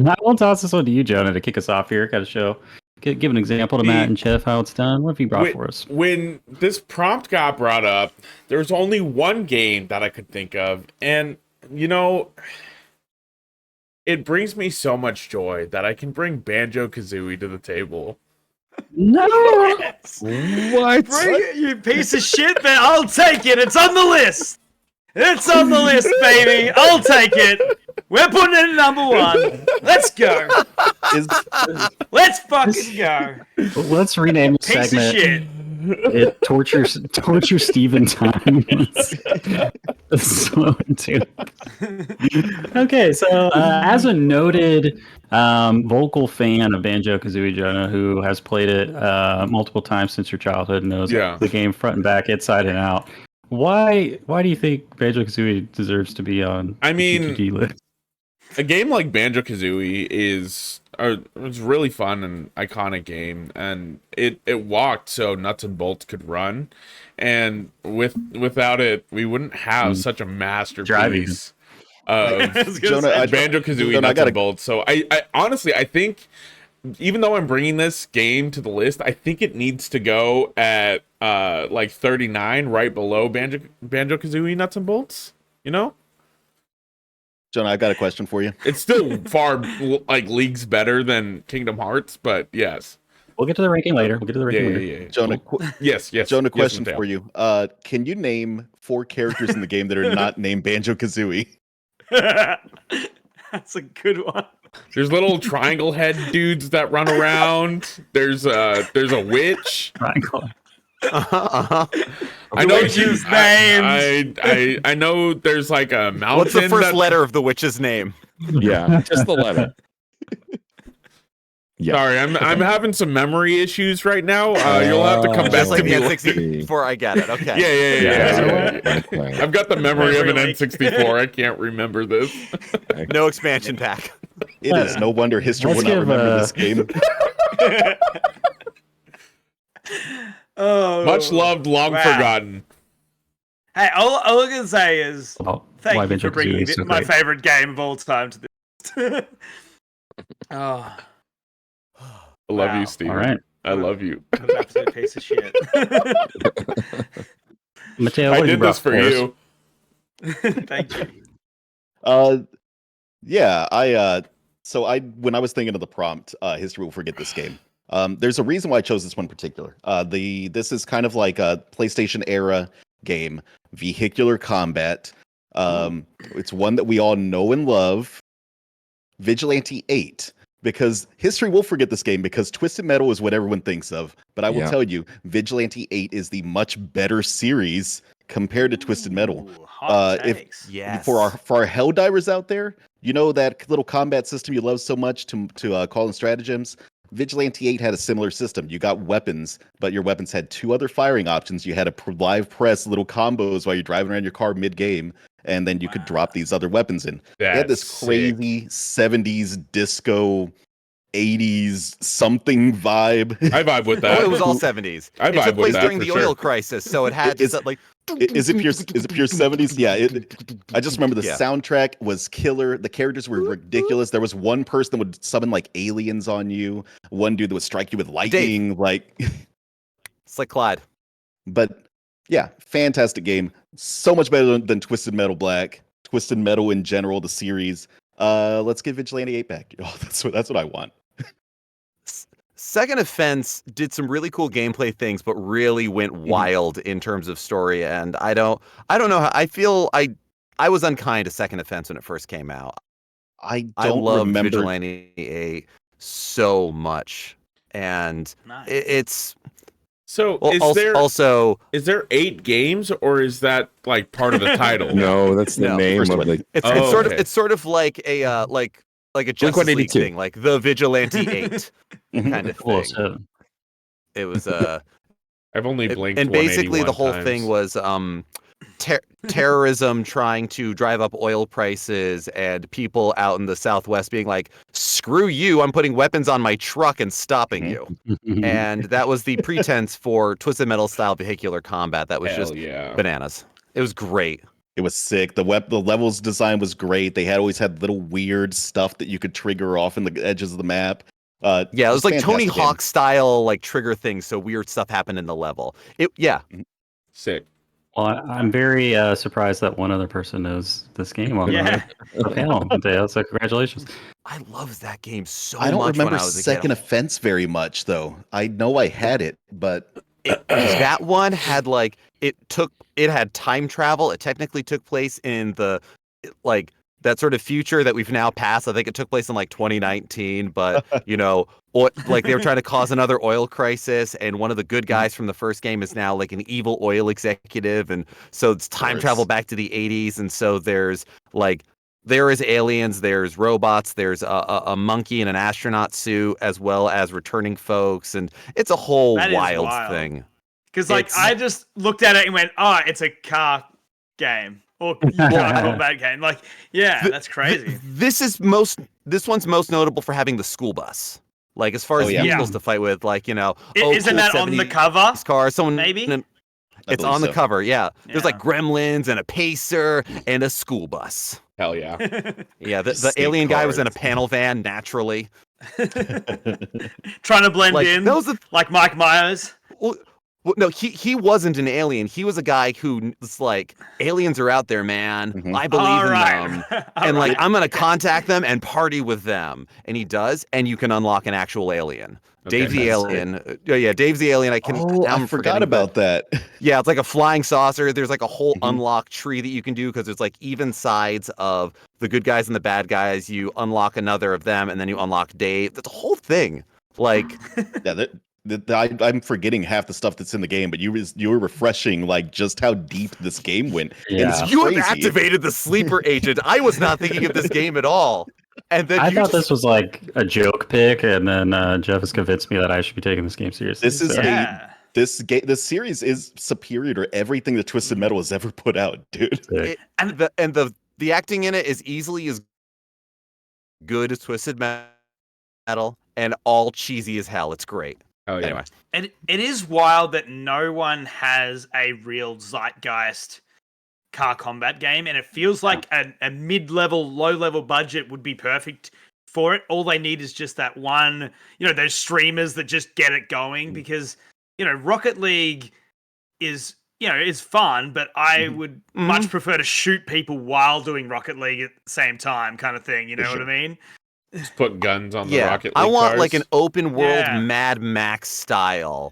I will toss this one to you, Jonah, to kick us off here. Got to show, give an example to Matt and Geoff how it's done. What have you brought for us? When this prompt got brought up, there's only one game that I could think of, and it brings me so much joy that I can bring Banjo-Kazooie to the table. No! Yes. What? Bring it, you piece of shit, man. I'll take it. It's on the list. It's on the list, baby. I'll take it. We're putting it at number 1. Let's go. Let's fucking go. Let's rename the Piece segment. of shit. It torture Steven time. Slow into. Okay, so as a noted vocal fan of Banjo-Kazooie, Jonah, who has played it multiple times since your childhood, knows the game front and back, inside and out. Why do you think Banjo-Kazooie deserves to be on the GGDlist? A game like Banjo-Kazooie is really fun and iconic game, and it walked so nuts and bolts could run, and without it we wouldn't have such a masterpiece of Banjo-Kazooie nuts and bolts. So I honestly, I think, even though I'm bringing this game to the list, I think it needs to go at like 39, right below Banjo-Kazooie nuts and bolts, Jonah, I've got a question for you. It's still far leagues better than Kingdom Hearts, but yes. We'll get to the ranking later. Yeah. Jonah, yes. Jonah, question Mateo. for you. Can you name 4 characters in the game that are not named Banjo-Kazooie? That's a good one. There's little triangle head dudes that run around. There's a witch. Triangle. I know witch's names. I know there's like a mountain. What's the first letter of the witch's name? Yeah, just the letter. Yeah. Sorry, I'm having some memory issues right now. You'll have to come back Just to like the me. N64, I get it. Okay. Yeah. I've got the memory of an N64. I can't remember this. No expansion pack. It is no wonder history Let's will not give, remember this game. Oh, Much loved, long forgotten. Hey, all I'm gonna say is thank you for bringing so my great. favorite game of all time to this. Oh, I love you, Steve. All right. I love you. what an absolute piece of shit. Mateo, I what have you did brought this for us? you. Thank you. Yeah, so when I was thinking of the prompt, history will forget this game. There's a reason why I chose this one in particular. This is kind of like a PlayStation era game, vehicular combat. It's one that we all know and love. Vigilante 8. Because history will forget this game because Twisted Metal is what everyone thinks of. But I will tell you, Vigilante 8 is the much better series compared to Twisted Metal. Hot takes. Yes. For our Helldivers out there, you know that little combat system you love so much to call in stratagems? Vigilante 8 had a similar system. You got weapons, but your weapons had 2 other firing options. You had to live press little combos while you're driving around your car mid-game, and then you could drop these other weapons in. They had this crazy 70s disco 80s something vibe. I vibe with that. Oh, it was all 70s. I It vibe took with place that during for the sure. oil crisis, so it had Is- like Is it pure 70s? Yeah, I just remember the Yeah. soundtrack was killer. The characters were ridiculous. There was one person that would summon like aliens on you, one dude that would strike you with lightning, it's like Clyde. But yeah, fantastic game. So much better than Twisted Metal Black, Twisted Metal in general, the series. Let's get Vigilante 8 back. Oh, that's what I want. Second Offense did some really cool gameplay things, but really went wild in terms of story. And I don't know how I feel. I was unkind to Second Offense when it first came out. I I don't love remember. Vigilante 8 so much, and Nice. it's So also is there 8 games, or is that like part of the title? No, that's the No, name first of one. the. it's Oh, sort okay. of it's sort of like a like a Justice League 182. thing, like the Vigilante 8 kind of Cool. thing. So, It was I've only blinked and basically the 181 whole times. thing was terrorism trying to drive up oil prices and people out in the Southwest being like, screw you, I'm putting weapons on my truck and stopping you. And that was the pretense for Twisted Metal style vehicular combat. That was Hell just yeah. bananas. It was great. It was sick. The levels design was great. They always had little weird stuff that you could trigger off in the edges of the map. Yeah, it was like Tony fantastic game. Hawk style, like trigger things. So weird stuff happened in the level. Sick. Well, I'm very surprised that one other person knows this game on Yeah. the panel, Mateo. So congratulations. I loved that game so I don't much remember when I was a Second kid. Offense very much, though. I know I had it, but That one had like it had time travel. It technically took place in the like that sort of future that we've now passed. I think it took place in like 2019, but like they were trying to cause another oil crisis, and one of the good guys from the first game is now like an evil oil executive, and so it's time travel back to the 80s, and so there is aliens, there's robots, there's a monkey in an astronaut suit, as well as returning folks, and it's a whole wild thing. Because I just looked at it and went, "Oh, it's a car game or car combat game." Like, yeah, that's crazy. This one's most notable for having the school bus. Like as far as vehicles to fight with, like isn't that on the cover? Car, someone maybe. It's on the cover. Yeah, there's like gremlins and a pacer and a school bus. Hell yeah. Yeah, the alien guy was in a panel van naturally, trying to blend in. That was like Mike Myers. Well, no, he wasn't an alien. He was a guy who was like, aliens are out there, man. I believe in them. And like, I'm going to contact them and party with them. And he does. And you can unlock an actual alien. Okay, Dave's the alien. Yeah, Dave's the alien. I forgot about that. Yeah, it's like a flying saucer. There's like a whole unlock tree that you can do because there's like even sides of the good guys and the bad guys. You unlock another of them and then you unlock Dave. That's a whole thing. Like, yeah, I'm forgetting half the stuff that's in the game, but you were refreshing like just how deep this game went. Yeah. And you have activated the sleeper agent. I was not thinking of this game at all. And then I thought this was like a joke pick, and then Geoff has convinced me that I should be taking this game seriously. This is this series is superior to everything that Twisted Metal has ever put out, dude. And the acting in it is easily as good as Twisted Metal, and all cheesy as hell. It's great. Oh yeah. Anyway. And it is wild that no one has a real zeitgeist car combat game, and it feels like a mid-level, low-level budget would be perfect for it. All they need is just that one, those streamers that just get it going, because, Rocket League is fun, but I would much prefer to shoot people while doing Rocket League at the same time, kind of thing. You know what I mean? Just put guns on the Rocket League I want cars. like an open world Mad Max style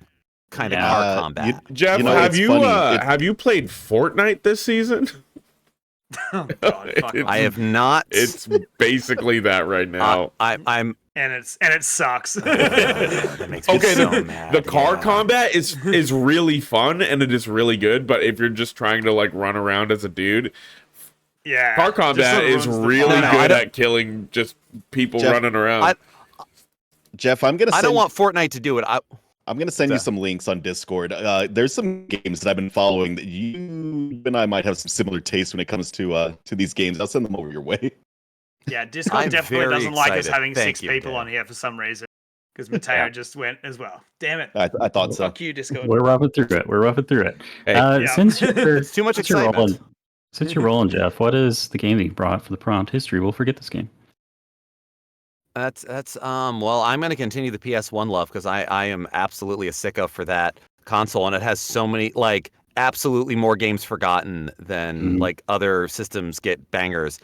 kind of car combat. Jeff, have you played Fortnite this season? Oh, God, I have not. It's basically that right now. I'm and it sucks. It makes me so mad. The car combat is really fun and it is really good, but if you're just trying to like run around as a dude, car combat is really good at killing just people running around. Jeff, I don't want Fortnite to do it. I'm gonna send you some links on Discord. There's some games that I've been following that you and I might have some similar taste when it comes to these games. I'll send them over your way. Yeah, Discord definitely doesn't like us having six people on here for some reason, because Mateo just went as well. Damn it! I thought so. Fuck you, Discord. We're roughing through it. Hey. Since you're, It's too much excitement. Since you're rolling, Geoff, what is the game that you brought for the prompt history? We'll forget this game. That's well, I'm going to continue the PS1 love because I am absolutely a sicko for that console, and it has so many like absolutely more games forgotten than like other systems get bangers.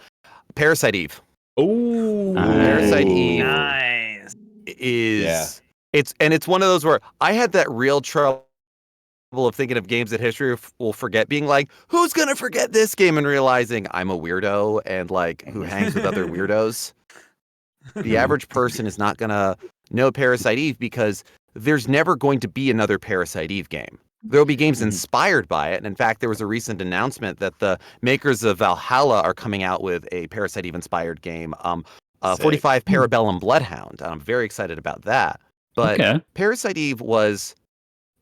Parasite Eve. Oh, Parasite Eve is it's one of those where I had that real trouble of thinking of games that history will forget, being like, who's gonna forget this game, and realizing I'm a weirdo and like who hangs with other weirdos. The average person is not gonna know Parasite Eve because there's never going to be another Parasite Eve game. There will be games inspired by it, and in fact, there was a recent announcement that the makers of Valhalla are coming out with a Parasite Eve inspired game, 45 Parabellum Bloodhound. I'm very excited about that. But Parasite Eve was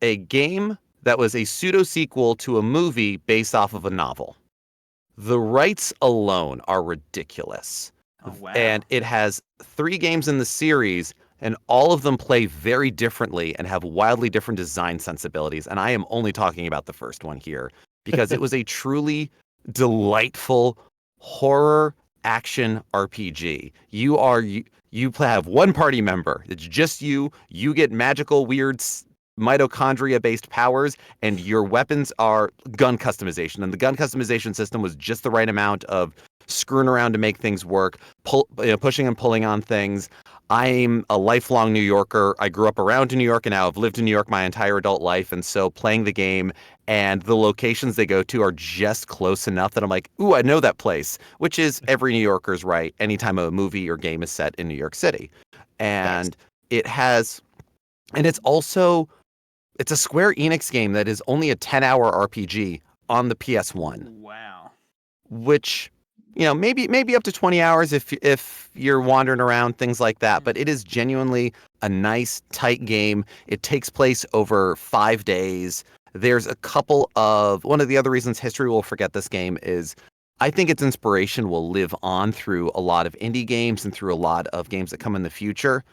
a game that was a pseudo sequel to a movie based off of a novel. The rights alone are ridiculous. Oh, wow. And it has 3 games in the series, and all of them play very differently and have wildly different design sensibilities. And I am only talking about the first one here because it was a truly delightful horror action RPG. You have one party member. It's just you. You get magical, weird mitochondria-based powers, and your weapons are gun customization. And the gun customization system was just the right amount of screwing around to make things work, pushing and pulling on things. I'm a lifelong New Yorker. I grew up around New York, and now I've lived in New York my entire adult life. And so playing the game and the locations they go to are just close enough that I'm like, ooh, I know that place, which is every New Yorker's right anytime a movie or game is set in New York City. And it's a Square Enix game that is only a 10-hour RPG on the PS1. Wow. Which, maybe up to 20 hours if you're wandering around, things like that. But it is genuinely a nice, tight game. It takes place over 5 days. There's one of the other reasons history will forget this game is I think its inspiration will live on through a lot of indie games and through a lot of games that come in the future.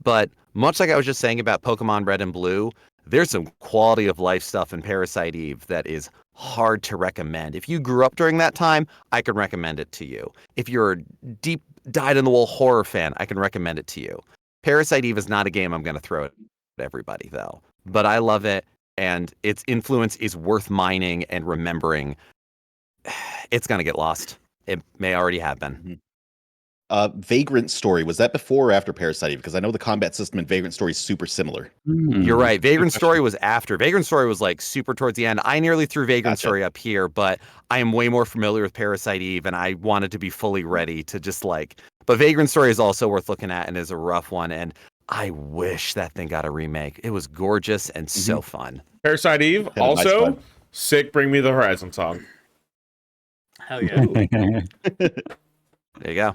But much like I was just saying about Pokemon Red and Blue, there's some quality of life stuff in Parasite Eve that is hard to recommend. If you grew up during that time, I can recommend it to you. If you're a deep dyed-in-the-wool horror fan, I can recommend it to you. Parasite Eve is not a game I'm going to throw at everybody, though. But I love it, and its influence is worth mining and remembering. It's going to get lost. It may already have been. Vagrant Story, was that before or after Parasite Eve? Because I know the combat system in Vagrant Story is super similar. You're right. Vagrant Story was after. Vagrant Story was like super towards the end. I nearly threw Vagrant Story up here, but I am way more familiar with Parasite Eve, and I wanted to be fully ready to just but Vagrant Story is also worth looking at and is a rough one, and I wish that thing got a remake. It was gorgeous and so fun. Parasite Eve, also sick Bring Me the Horizon song. Hell yeah. There you go.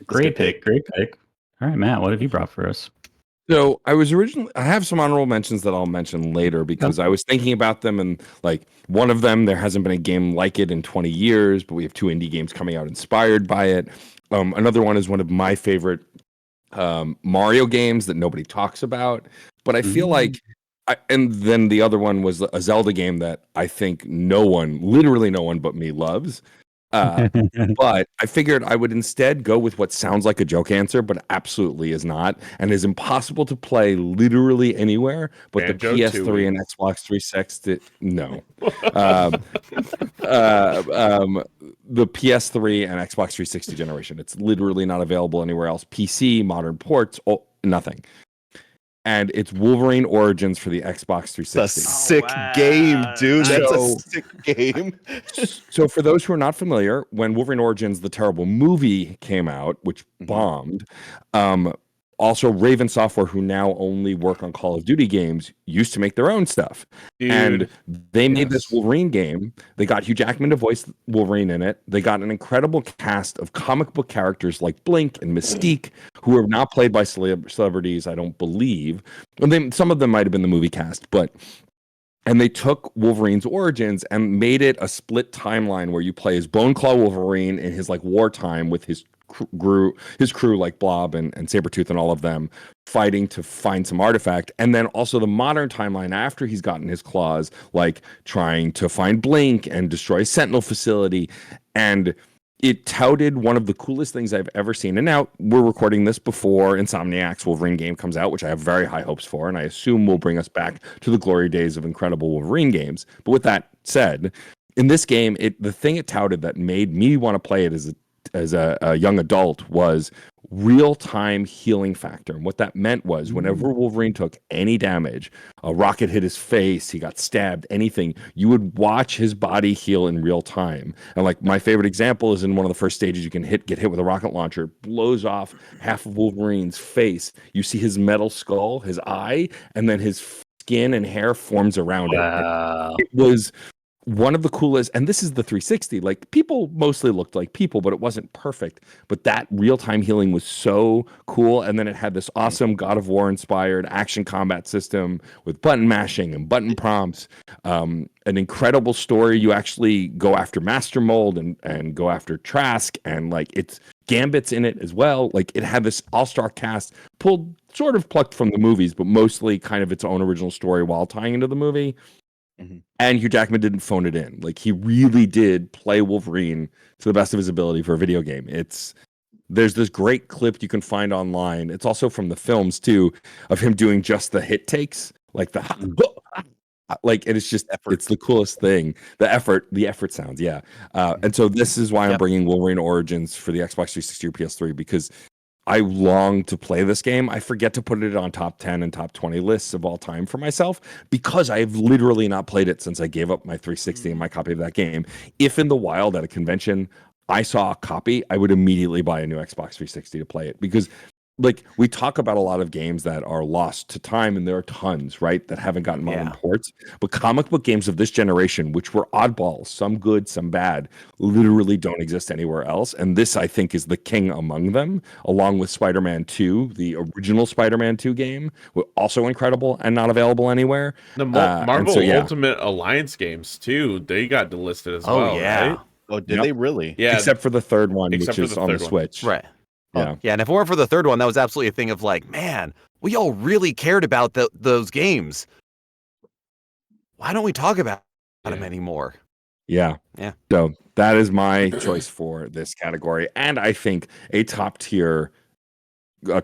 Great pick. All right, Matt, what have you brought for us? So I have some honorable mentions that I'll mention later because I was thinking about them, and one of them, there hasn't been a game like it in 20 years, but we have 2 indie games coming out inspired by it. Another one is one of my favorite Mario games that nobody talks about, but I feel and then the other one was a Zelda game that I think literally no one but me loves. But I figured I would instead go with what sounds like a joke answer, but absolutely is not, and is impossible to play literally anywhere. But the PS3 and Xbox 360, no. The PS3 and Xbox 360 generation, it's literally not available anywhere else. PC, modern ports, nothing. And it's Wolverine Origins for the Xbox 360. That's a sick game, dude. That's a sick game. So for those who are not familiar, when Wolverine Origins, the terrible movie, came out, which bombed, also Raven Software, who now only work on Call of Duty games, used to make their own stuff. Dude, and they made this Wolverine game. They got Hugh Jackman to voice Wolverine in it. They got an incredible cast of comic book characters like Blink and Mystique, who are not played by celebrities, I don't believe. And some of them might have been the movie cast, and they took Wolverine's origins and made it a split timeline where you play as Bone Claw Wolverine in his wartime with his crew like Blob and Sabretooth and all of them fighting to find some artifact, and then also the modern timeline after he's gotten his claws, trying to find Blink and destroy a Sentinel facility. And it touted one of the coolest things I've ever seen. And now we're recording this before Insomniac's Wolverine game comes out, which I have very high hopes for, and I assume will bring us back to the glory days of incredible Wolverine games. But with that said, in this game, the thing it touted that made me want to play it as a young adult was real-time healing factor. And what that meant was whenever Wolverine took any damage, a rocket hit his face, he got stabbed, anything, you would watch his body heal in real time. And my favorite example is in one of the first stages, you can get hit with a rocket launcher, it blows off half of Wolverine's face. You see his metal skull, his eye, and then his skin and hair forms around it. It was one of the coolest, and this is the 360, like people mostly looked like people, but it wasn't perfect. But that real-time healing was so cool. And then it had this awesome God of War inspired action combat system with button mashing and button prompts. An incredible story. You actually go after Master Mold and go after Trask, and like it's Gambit's in it as well. Like it had this all-star cast sort of plucked from the movies, but mostly kind of its own original story while tying into the movie. And Hugh Jackman didn't phone it in. Like he really did play Wolverine to the best of his ability for a video game. There's this great clip you can find online. It's also from the films too, of him doing just the hit takes, like like and it's just it's the coolest thing. The effort sounds, yeah. And so this is why I'm bringing Wolverine Origins for the Xbox 360 or PS3, because I long to play this game. I forget to put it on top 10 and top 20 lists of all time for myself because I've literally not played it since I gave up my 360 and my copy of that game. If in the wild at a convention I saw a copy, I would immediately buy a new Xbox 360 to play it, because like we talk about a lot of games that are lost to time, and there are tons, right, that haven't gotten modern ports. But comic book games of this generation, which were oddballs, some good, some bad, literally don't exist anywhere else. And this, I think, is the king among them, along with Spider-Man 2, the original Spider-Man 2 game, also incredible and not available anywhere. The Marvel Ultimate Alliance games too, they got delisted as well. Right? Oh, did they really? Yeah, except for the third one, which is on the Switch. Right. Yeah. Yeah, and if it weren't for the third one, that was absolutely a thing of like, man, we all really cared about those games. Why don't we talk about them anymore? Yeah. Yeah. So that is my choice for this category. And I think a top tier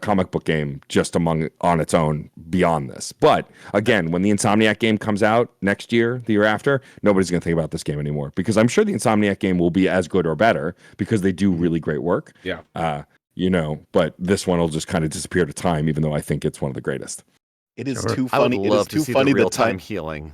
comic book game just on its own beyond this. But again, when the Insomniac game comes out next year, the year after, nobody's going to think about this game anymore, because I'm sure the Insomniac game will be as good or better because they do really great work. Yeah. But this one will just kind of disappear to time, even though I think it's one of the greatest. It is too funny. I would love it is to too see funny the real-time healing.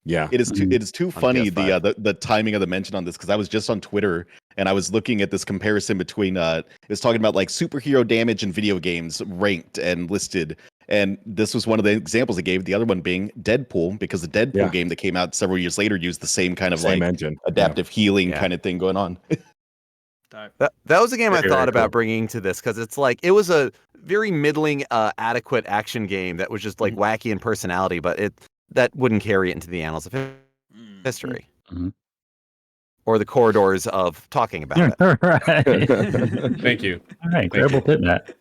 Yeah. It is too funny the timing of the mention on this, because I was just on Twitter and I was looking at this comparison between it was talking about like superhero damage in video games ranked and listed, and this was one of the examples it gave. The other one being Deadpool, because the Deadpool game that came out several years later used the same kind of engine, adaptive healing kind of thing going on. That was a game I thought about bringing to this, because it's like it was a very middling, adequate action game that was just like wacky in personality, but that wouldn't carry it into the annals of history or the corridors of talking about it. Right. Thank you. All right, incredible tip, Matt.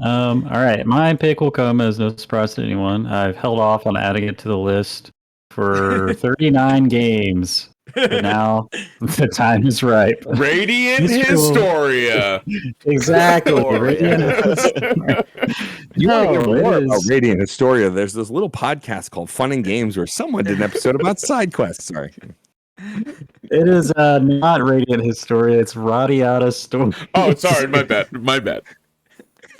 All right, my pick will come as no surprise to anyone. I've held off on adding it to the list for 39 games. But now the time is ripe. Radiant Historia. Exactly. Radiant Historia. You want to hear more about Radiant Historia? There's this little podcast called Fun and Games where someone did an episode about side quests. Sorry. It is not Radiant Historia. It's Radiata Story. Oh, sorry. My bad.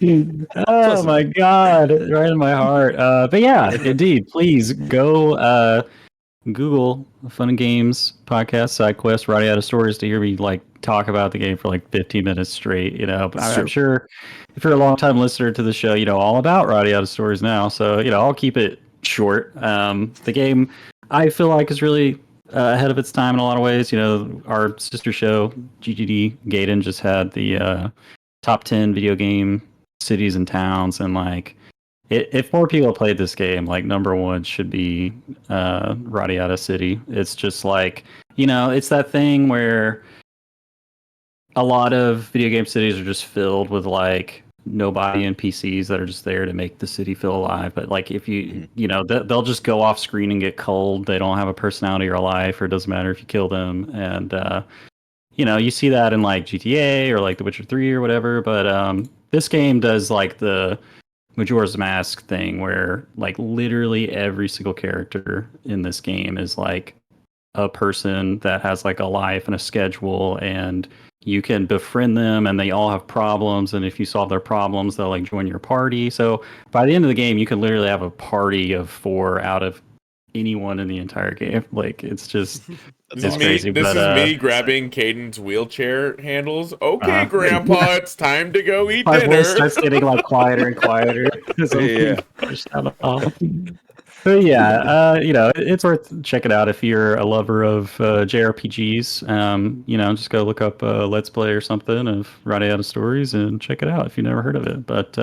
Oh my God. Right in my heart. But yeah, indeed. Please go Google Fun and Games podcast side quest Radiata Stories to hear me like talk about the game for like 15 minutes straight, but I'm sure if you're a long time listener to the show, you know all about Radiata Stories now, so I'll keep it short. The game I feel like is really ahead of its time in a lot of ways. Our sister show GGD Gaiden just had the top 10 video game cities and towns, and like if more people played this game, like number one should be Radiata City. It's just like, it's that thing where a lot of video game cities are just filled with like nobody NPCs that are just there to make the city feel alive. But like if they'll just go off screen and get cold. They don't have a personality or a life, or it doesn't matter if you kill them. And you see that in like GTA or like The Witcher 3 or whatever. But this game does like the Majora's Mask thing, where like literally every single character in this game is like a person that has like a life and a schedule, and you can befriend them, and they all have problems, and if you solve their problems, they'll like join your party. So by the end of the game, you can literally have a party of 4 out of anyone in the entire game. Like it's just crazy. This is me grabbing Caden's wheelchair handles. Okay, Grandpa, it's time to go eat my dinner. voice starts getting like quieter and quieter. But yeah, it's worth checking out if you're a lover of JRPGs. Just go look up Let's Play or something of Running Out of Stories and check it out if you've never heard of it. But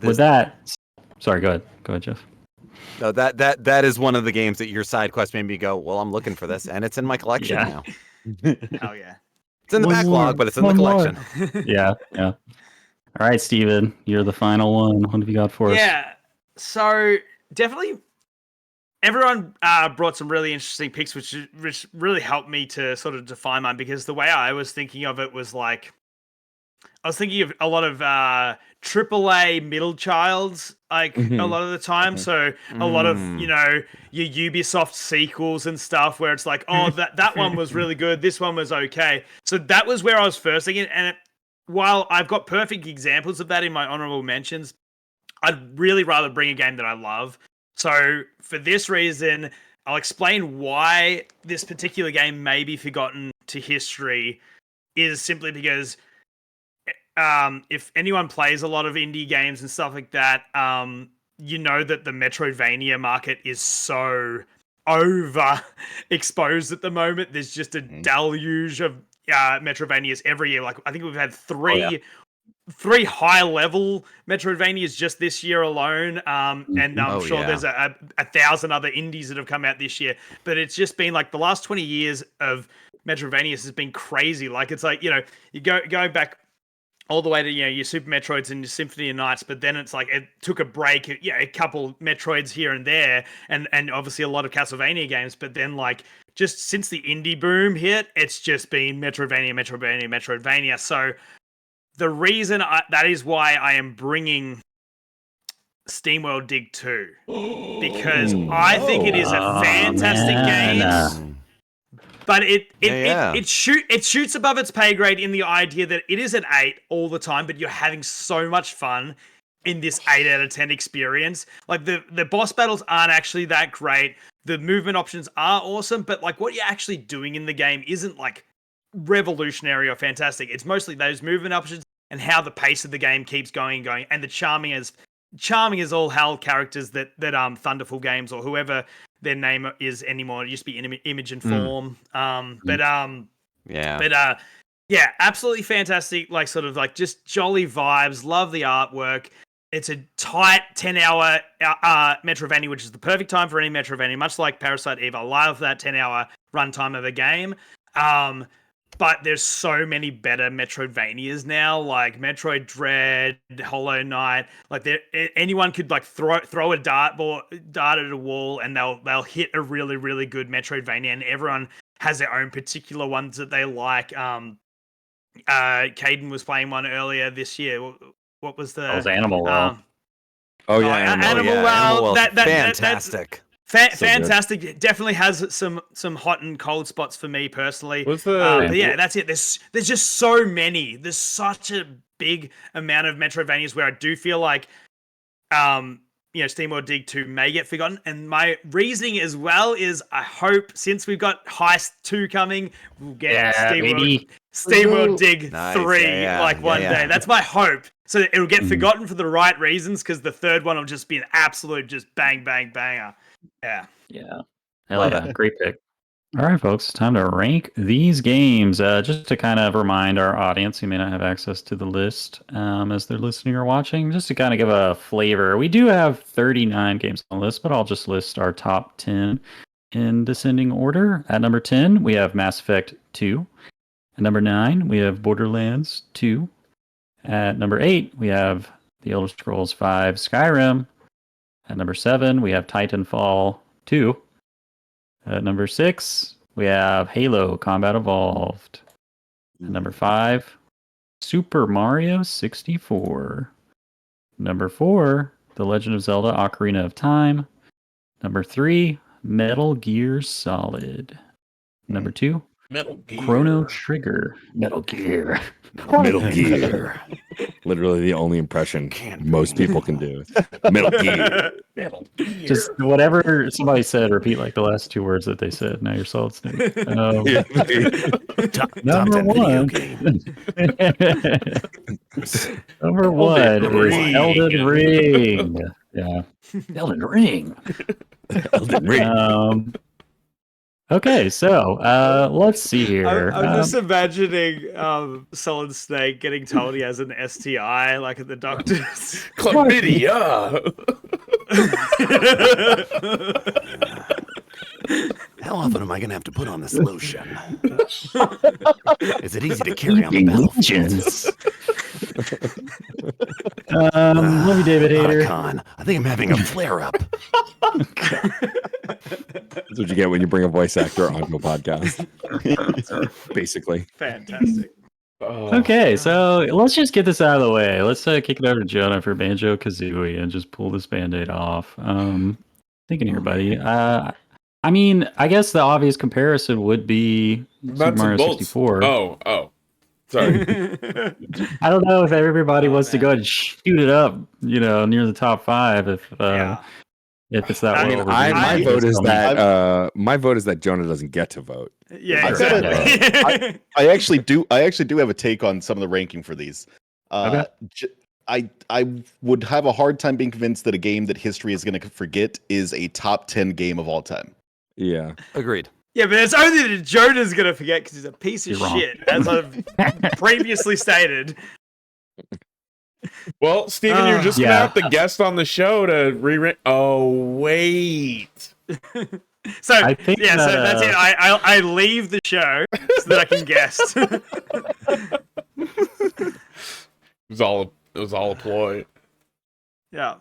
with that, sorry, go ahead, Geoff. No, that is one of the games that your side quest made me go, well, I'm looking for this, and it's in my collection now. Oh yeah, it's in the backlog, but it's in the collection. Yeah. All right, Steven, you're the final one. What have you got for us? Yeah, so definitely everyone brought some really interesting picks, which really helped me to sort of define mine, because the way I was thinking of it was like, I was thinking of a lot of AAA middle childs, like a lot of the time. So a lot of your Ubisoft sequels and stuff, where it's like, oh, that one was really good, this one was okay. So that was where I was first thinking. And while I've got perfect examples of that in my honorable mentions, I'd really rather bring a game that I love. So for this reason, I'll explain why this particular game may be forgotten to history. Is simply because if anyone plays a lot of indie games and stuff like that, you know that the Metroidvania market is so overexposed at the moment. There's just a deluge of Metroidvanias every year. Like, I think we've had three high level Metroidvanias just this year alone. And I'm sure there's a 1,000 other indies that have come out this year. But it's just been like the last 20 years of Metroidvanias has been crazy. Like, it's like, you go back all the way to your Super Metroids and your Symphony of Nights, but then it's like it took a break, a couple Metroids here and there, and obviously a lot of Castlevania games. But then, like, just since the indie boom hit, it's just been Metroidvania. So the reason that is why I am bringing SteamWorld Dig 2, because I think it is a fantastic game. But it shoots above its pay grade in the idea that it is an 8 all the time, but you're having so much fun in this 8 out of 10 experience. Like, the boss battles aren't actually that great. The movement options are awesome, but like what you're actually doing in the game isn't like revolutionary or fantastic. It's mostly those movement options and how the pace of the game keeps going, and the charming as all hell characters that Thunderful Games or whoever their name is anymore. It used to be Image and Form. Absolutely fantastic. Like, sort of like just jolly vibes. Love the artwork. It's a tight 10-hour Metroidvania, which is the perfect time for any Metroidvania, much like Parasite Eve. I love that 10-hour runtime of a game. But there's so many better Metroidvanias now, like Metroid Dread, Hollow Knight. Like, anyone could like throw a dart at a wall, and they'll hit a really, really good Metroidvania. And everyone has their own particular ones that they like. Caden was playing one earlier this year. What was the? That was Animal Well. Animal Well. That's fantastic. Fantastic. It definitely has some hot and cold spots for me personally. But yeah, that's it. There's just so many. There's such a big amount of Metroidvanias where I do feel like SteamWorld Dig 2 may get forgotten. And my reasoning as well is, I hope, since we've got Heist 2 coming, we'll get SteamWorld Dig 3 one day. That's my hope. So it'll get forgotten for the right reasons, because the third one will just be an absolute just bang, bang, banger. Yeah. Hell yeah. Great pick. All right, folks, time to rank these games. Just to kind of remind our audience who may not have access to the list as they're listening or watching, just to kind of give a flavor. We do have 39 games on the list, but I'll just list our top 10 in descending order. At number 10, we have Mass Effect 2. At number 9, we have Borderlands 2. At number 8, we have The Elder Scrolls V Skyrim. At number 7, we have Titanfall 2. At number 6, we have Halo Combat Evolved. At number 5, Super Mario 64. Number 4, The Legend of Zelda Ocarina of Time. Number 3, Metal Gear Solid. Number 2, Metal Gear. Chrono Trigger. Metal Gear. Metal Gear. Literally the only impression most people can do. Metal Gear. Metal Gear. Just whatever somebody said, repeat like the last 2 words that they said. Now you're Solid Snake. Number one. Number one is Elden Ring. Yeah. Elden Ring. Elden Ring. Okay, so let's see here. I'm just imagining Solid Snake getting told he has an STI, like at the doctor's. Chlamydia. How often am I going to have to put on this lotion? Is it easy to carry on the battlefield? Love you, David Hayter. Con, I think I'm having a flare-up. That's what you get when you bring a voice actor onto a podcast. Basically. Fantastic. Okay, so let's just get this out of the way. Let's kick it over to Jonah for Banjo-Kazooie and just pull this Band-Aid off. Thinking here, buddy. I mean, I guess the obvious comparison would be Super Mario 64. Oh. Sorry. I don't know if everybody wants to go and shoot it up, near the top 5 if it's that way. My vote is that my vote is that Jonah doesn't get to vote. Yeah, exactly. I actually do have a take on some of the ranking for these. Okay. I would have a hard time being convinced that a game that history is going to forget is a top 10 game of all time. Yeah. Agreed. Yeah, but it's only that Jonah's going to forget because he's a piece of shit, as I've previously stated. Well, Steven, you're just going to have to guest on the show to re-rank. Oh, wait. So that's it. I leave the show so that I can guest. It was all a ploy. Yeah.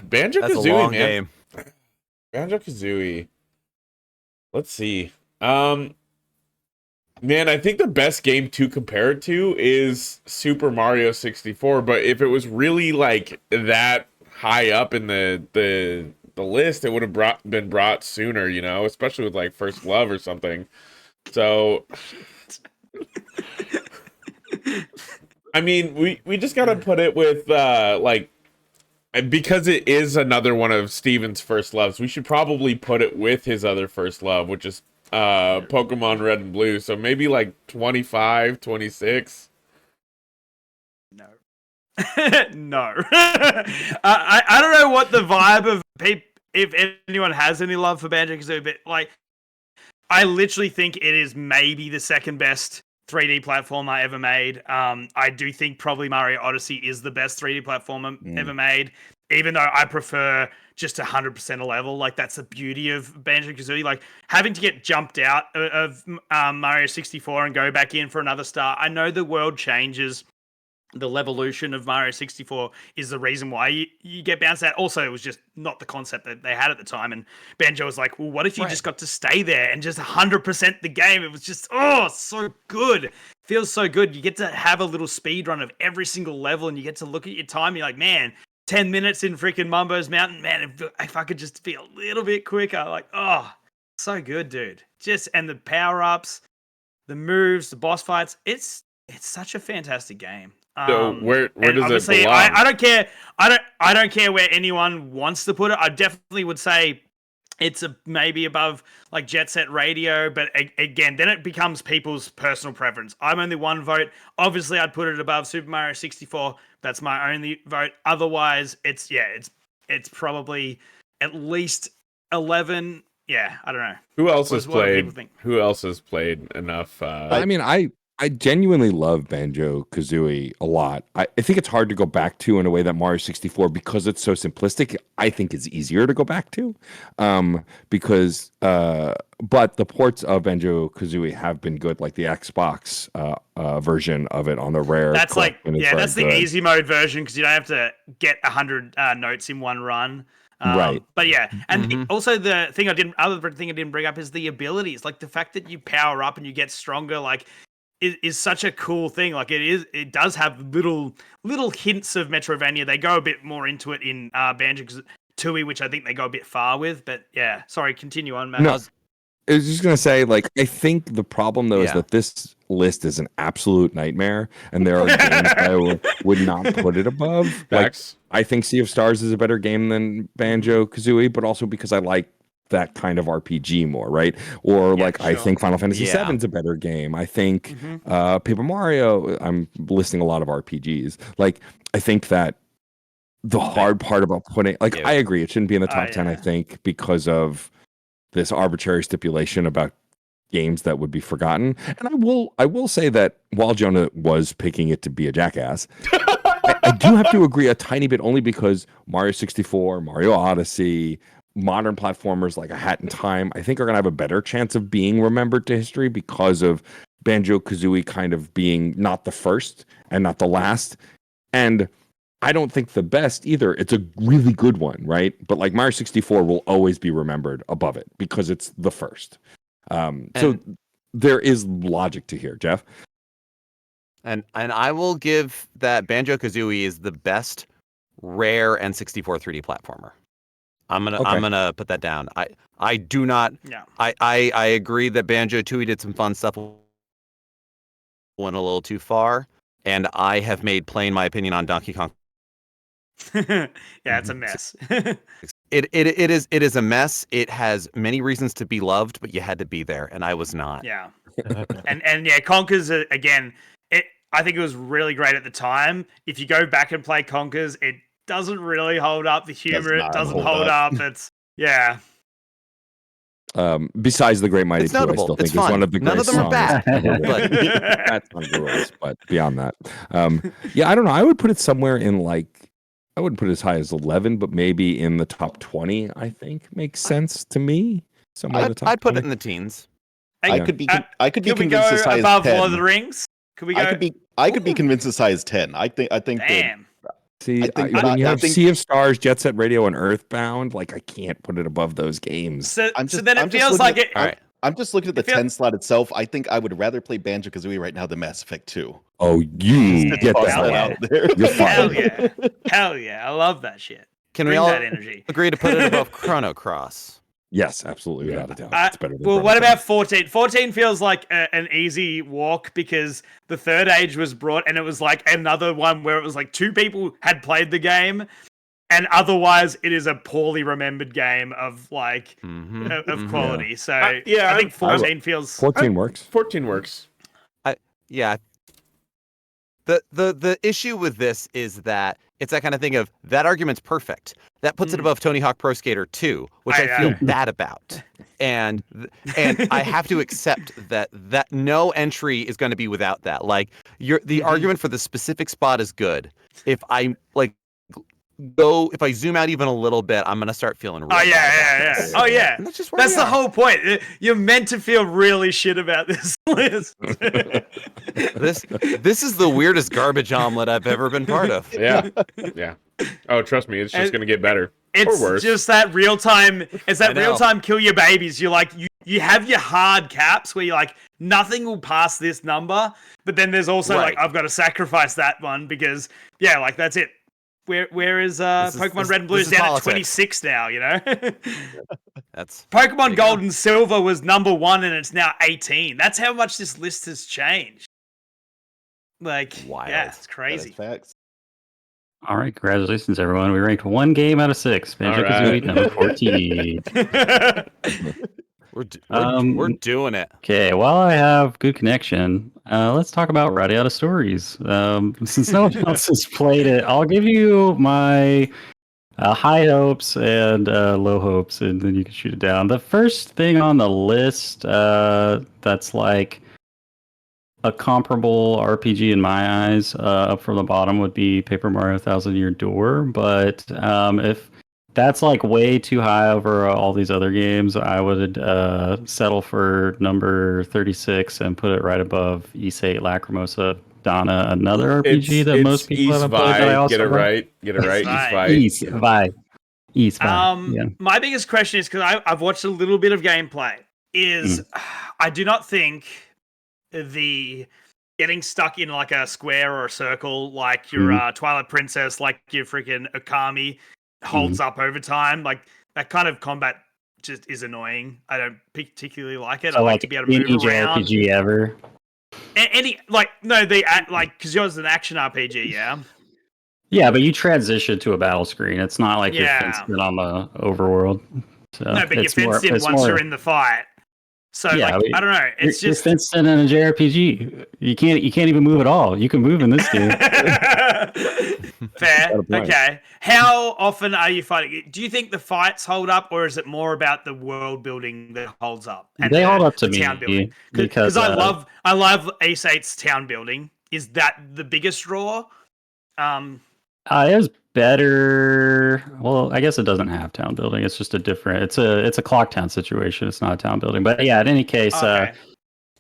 Banjo-Kazooie, That's a long man. game. Banjo-Kazooie. Let's see. Man, I think the best game to compare it to is Super Mario 64. But if it was really like that high up in the list, it would have been brought sooner, especially with like First Love or something. So, I mean, we just gotta put it with because it is another one of Steven's first loves, we should probably put it with his other first love, which is Pokemon Red and Blue. So maybe like 25, 26. No. No. I don't know what the vibe of if anyone has any love for Banjo-Kazooie, but like, I literally think it is maybe the second best 3D platform I ever made. I do think probably Mario Odyssey is the best 3D platform ever made, even though I prefer just 100% a level. Like, that's the beauty of Banjo-Kazooie. Like, having to get jumped out of Mario 64 and go back in for another start. I know the world changes. The Levolution of Mario 64 is the reason why you get bounced out. Also, it was just not the concept that they had at the time. And Banjo was like, well, what if you just got to stay there and just 100% the game? It was just, so good. Feels so good. You get to have a little speed run of every single level and you get to look at your time. You're like, man, 10 minutes in freaking Mumbo's Mountain. Man, if I could just be a little bit quicker. Like, so good, dude. And the power-ups, the moves, the boss fights. It's such a fantastic game. So where does it belong? I don't care. I don't care where anyone wants to put it. I definitely would say it's maybe above like Jet Set Radio, but again, then it becomes people's personal preference. I'm only one vote. Obviously, I'd put it above Super Mario 64. That's my only vote. Otherwise, it's probably at least 11. Yeah, I don't know. Who else has played enough? I mean, I genuinely love Banjo-Kazooie a lot. I think it's hard to go back to in a way that Mario 64, because it's so simplistic, I think it's easier to go back to. But the ports of Banjo-Kazooie have been good, like the Xbox version of it on the Rare. That's that's the easy mode version, because you don't have to get 100 notes in one run. Right. But yeah, and also the thing I didn't bring up is the abilities. Like the fact that you power up and you get stronger, like, is such a cool thing. Like it does have little hints of Metroidvania. They go a bit more into it in Banjo-Tooie, which I think they go a bit far with. But yeah, sorry, continue on, Matt. I was just gonna say, like, I think the problem though is Yeah. that this list is an absolute nightmare, and there are games that I would not put it above. Like, Facts. I think Sea of Stars is a better game than Banjo Kazooie, but also because I like that kind of RPG more, right? Or Yeah, like, I sure. think Final Fantasy Yeah. VII is a better game. I think Mhm. Paper Mario. I'm listing a lot of RPGs. Like, I think that the hard part about putting, like, Yeah. I agree, it shouldn't be in the Oh, top 10. I yeah. think because of this arbitrary stipulation about games that would be forgotten. And I will say that while Jonah was picking it to be a jackass, I do have to agree a tiny bit, only because Mario 64, Mario Odyssey, modern platformers like A Hat in Time, I think are gonna have a better chance of being remembered to history because of Banjo Kazooie kind of being not the first and not the last. And I don't think the best either. It's a really good one, right? But like Mario 64 will always be remembered above it because it's the first. So there is logic to here, Geoff. And I will give that Banjo Kazooie is the best rare N64 3D platformer. I'm gonna put that down. I do not. Yeah. I agree that Banjo Tooie did some fun stuff, went a little too far, and I have made plain my opinion on Donkey Kong. Yeah, it's a mess. It is a mess. It has many reasons to be loved, but you had to be there, and I was not. Yeah. and yeah, Conkers again. I think it was really great at the time. If you go back and play Conkers, it doesn't really hold up. The humor it not doesn't hold hold up. up. It's yeah. Besides the Great Mighty It's Two, I notable. still It's think is fun. one of the None of greatest them are songs bad, ever but written. That song rules, but beyond that, yeah, I don't know. I would put it somewhere in, like, I wouldn't put it as high as 11, but maybe in the top 20. I think makes sense to me. Somewhere in the top. I'd put 20. it in the teens. I could be Could we convinced go as high above as 10. Lord of the Rings? Could we go? I could be convinced as high as 10. I think that Damn. See, I think when you I have think- Sea of Stars, Jet Set Radio, and Earthbound, like, I can't put it above those games. So I'm just, then I'm it just feels looking like at, it. All right. I'm just looking at the It feel- 10 slot itself. I think I would rather play Banjo Kazooie right now than Mass Effect 2. Oh, you Just get toss the hell that out. out there. You're Hell fired. yeah. Hell yeah. I love that shit. Can Bring we all that energy. agree to put it above Chrono Cross? Yes, absolutely, without a doubt. It's better than Well, Chrono what Cross. about 14? 14 feels like an easy walk because the third age was brought and it was like another one where it was like two people had played the game and otherwise it is a poorly remembered game of like of quality. So yeah, I think 14 feels 14 works. 14 works. Yeah. The issue with this is that it's that kind of thing of that argument's perfect. That puts it above Tony Hawk Pro Skater 2, which I feel bad about. And I have to accept that no entry is going to be without that. Like the argument for the specific spot is good. If I if I zoom out even a little bit, I'm going to start feeling real bad about this. Oh yeah. And that's just where That's we the are. whole point. You're meant to feel really shit about this list. This is the weirdest garbage omelet I've ever been part of. Yeah. Yeah. Oh, trust me, it's just going to get better. It's or worse. just that real time. It's I that know. real time kill your babies. You're like you have your hard caps where you're like nothing will pass this number, but then there's also like Right. I've got to sacrifice that one because like that's it. Where is Pokemon Red and Blue this is is down politics. at 26 now? You know, That's Pokemon There you Gold and Silver was number 1 and it's now 18. That's how much this list has changed. Like, Wild. yeah, it's That is crazy. facts. All right, congratulations, everyone. We ranked one game out of 6. Banjo All Kazooie, right. number 14. we're doing it. Okay, while I have good connection, let's talk about Writing Out of Stories. Since no one else has played it, I'll give you my high hopes and low hopes, and then you can shoot it down. The first thing on the list that's like a comparable RPG in my eyes, up from the bottom, would be Paper Mario Thousand Year Door. But if that's like way too high over all these other games, I would settle for number 36 and put it right above Issei Lacrimosa Donna, another RPG that most people haven't played. That I also Get it have. right. Get it right. East East Vai. East Vai. Yeah. My biggest question is because I've watched a little bit of gameplay. I do not think the getting stuck in like a square or a circle, like your Twilight Princess, like your freaking Okami, holds up over time. Like that kind of combat just is annoying. I don't particularly like it. So I like like to be able to any move around. JRPG ever. Any like no, they like because yours is an action RPG, yeah. Yeah, but you transition to a battle screen. It's not like you're Yeah. fenced in on the overworld. So No, but you're it's more, fenced in it's once more, you're in the fight. So yeah, like I don't know. It's you're just fenced in a JRPG. You can't even move at all. You can move in this game. fair. Got a point. Okay. How often are you fighting? Do you think the fights hold up, or is it more about the world building that holds up? And They hold up to the town me building? because I love Ace 8's town building. Is that the biggest draw? it was better. Well, I guess it doesn't have town building. It's just a different. It's a clock town situation. It's not a town building. But yeah, in any case, Okay.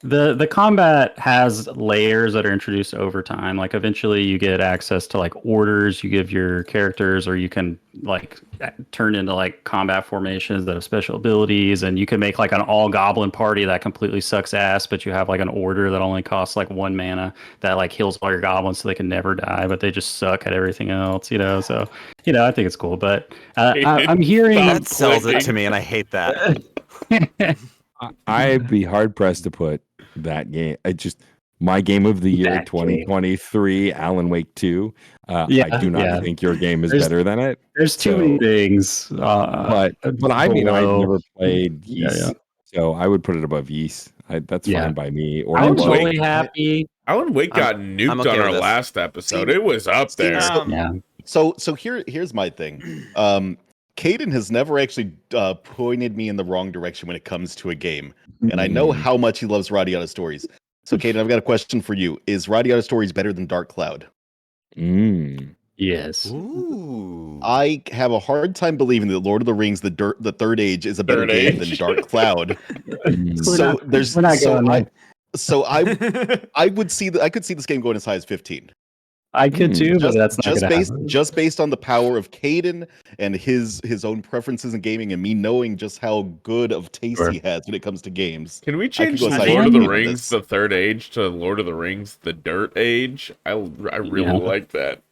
the combat has layers that are introduced over time. Like eventually, you get access to like orders you give your characters, or you can like turn into like combat formations that have special abilities, and you can make like an all goblin party that completely sucks ass, but you have like an order that only costs like 1 mana that like heals all your goblins so they can never die, but they just suck at everything else. So I think it's cool. But I'm hearing That sells it to me, and I hate that. I'd be hard pressed to put that game. My game of the year That game. 2023, Alan Wake 2. Yeah, I do not yeah. think your game is There's- better than it. There's too many things. But I mean, I've below- never played Yeah, Ys, so I would put it above Ys. That's Yeah. fine by me. Or I'm above. totally happy. Alan Wake got nuked I'm okay on with our this. last episode. See- It was up see, there. Yeah. So here's my thing. Caden has never actually pointed me in the wrong direction when it comes to a game, and I know how much he loves Radiata Stories. So, Caden, I've got a question for you: is Radiata Stories better than Dark Cloud? Yes. Ooh. I have a hard time believing that Lord of the Rings: the Third Age is a better Third game Age. than Dark Cloud. We're So not- there's we're not so going I there. so I would see I could see this game going as high as 15. I could too, but that's not just gonna based happen. just based on the power of Caden and his own preferences in gaming, and me knowing just how good of taste Sure. he has when it comes to games. Can we could change go as high as Lord of the 15 on Rings, this. the Third Age, to Lord of the Rings, the Dirt Age? I really Yeah. like that.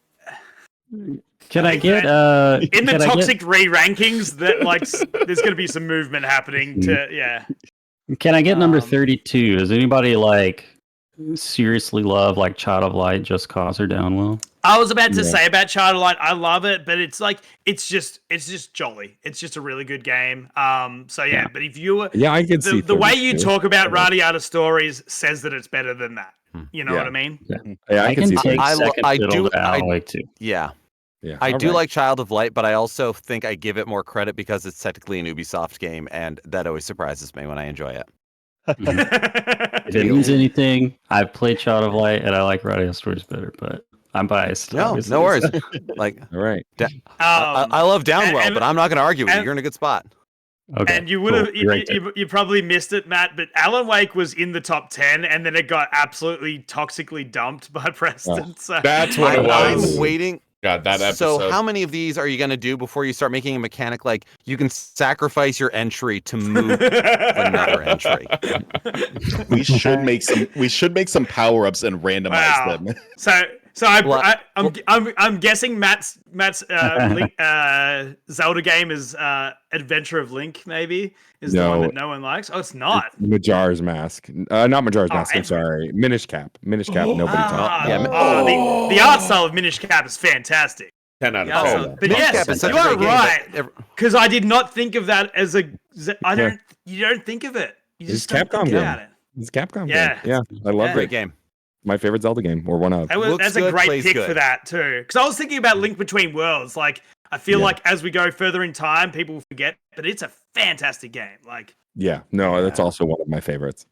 Can I get in the can I get- toxic re-rankings that like there's going to be some movement happening to yeah. Can I get number Um, 32? Does anybody like seriously love like Child of Light, Just Cause, or Downwell? I was about to Yeah. say about Child of Light, I love it, but it's like it's just jolly. It's just a really good game. So yeah, but if you Yeah, I can see the way you 32. talk about Radiata Stories says that it's better than that. You know Yeah. what I mean? Yeah, I can can see take 32. second I fiddle do- to Alan Wake too. Yeah. Yeah, I all do right. like Child of Light, but I also think I give it more credit because it's technically an Ubisoft game, and that always surprises me when I enjoy it. If it means anything, I've played Child of Light and I like Radio Stories better, but I'm biased. No, obviously. no worries. Like, All right. I love Downwell, and- but I'm not going to argue with you. and- You're in a good spot. Okay. And you would have cool. Great tip. you probably missed it, Matt, but Alan Wake was in the top 10 and then it got absolutely toxically dumped by Preston. So That's what it was. I'm waiting. God, that episode. So how many of these are you going to do before you start making a mechanic like you can sacrifice your entry to move another entry? We should make some power ups and randomize Wow. them. So I'm guessing Matt's Link, Zelda game is Adventure of Link, maybe is the one No. that no one likes. Oh, it's not. Majar's Mask. Not Majar's Oh, Mask. I'm sorry. Minish Cap. Minish Cap. Nobody talks. yeah, the art style of Minish Cap is fantastic. 10 out The art of style- 10. but Minish yes, Cap is such you a are great game, right. but Because I did not think of that as a. You don't think of it. You It's just don't Capcom think game. about it. It's Capcom. Yeah. Game. Yeah. I love Yeah. Great it. game. My favorite Zelda game, or one of. Looks That's a good, great plays pick good. for that too. Because I was thinking about Link Between Worlds. Like I feel Yeah. like as we go further in time, people forget, but it's a fantastic game. Like Yeah. No, that's also one of my favorites.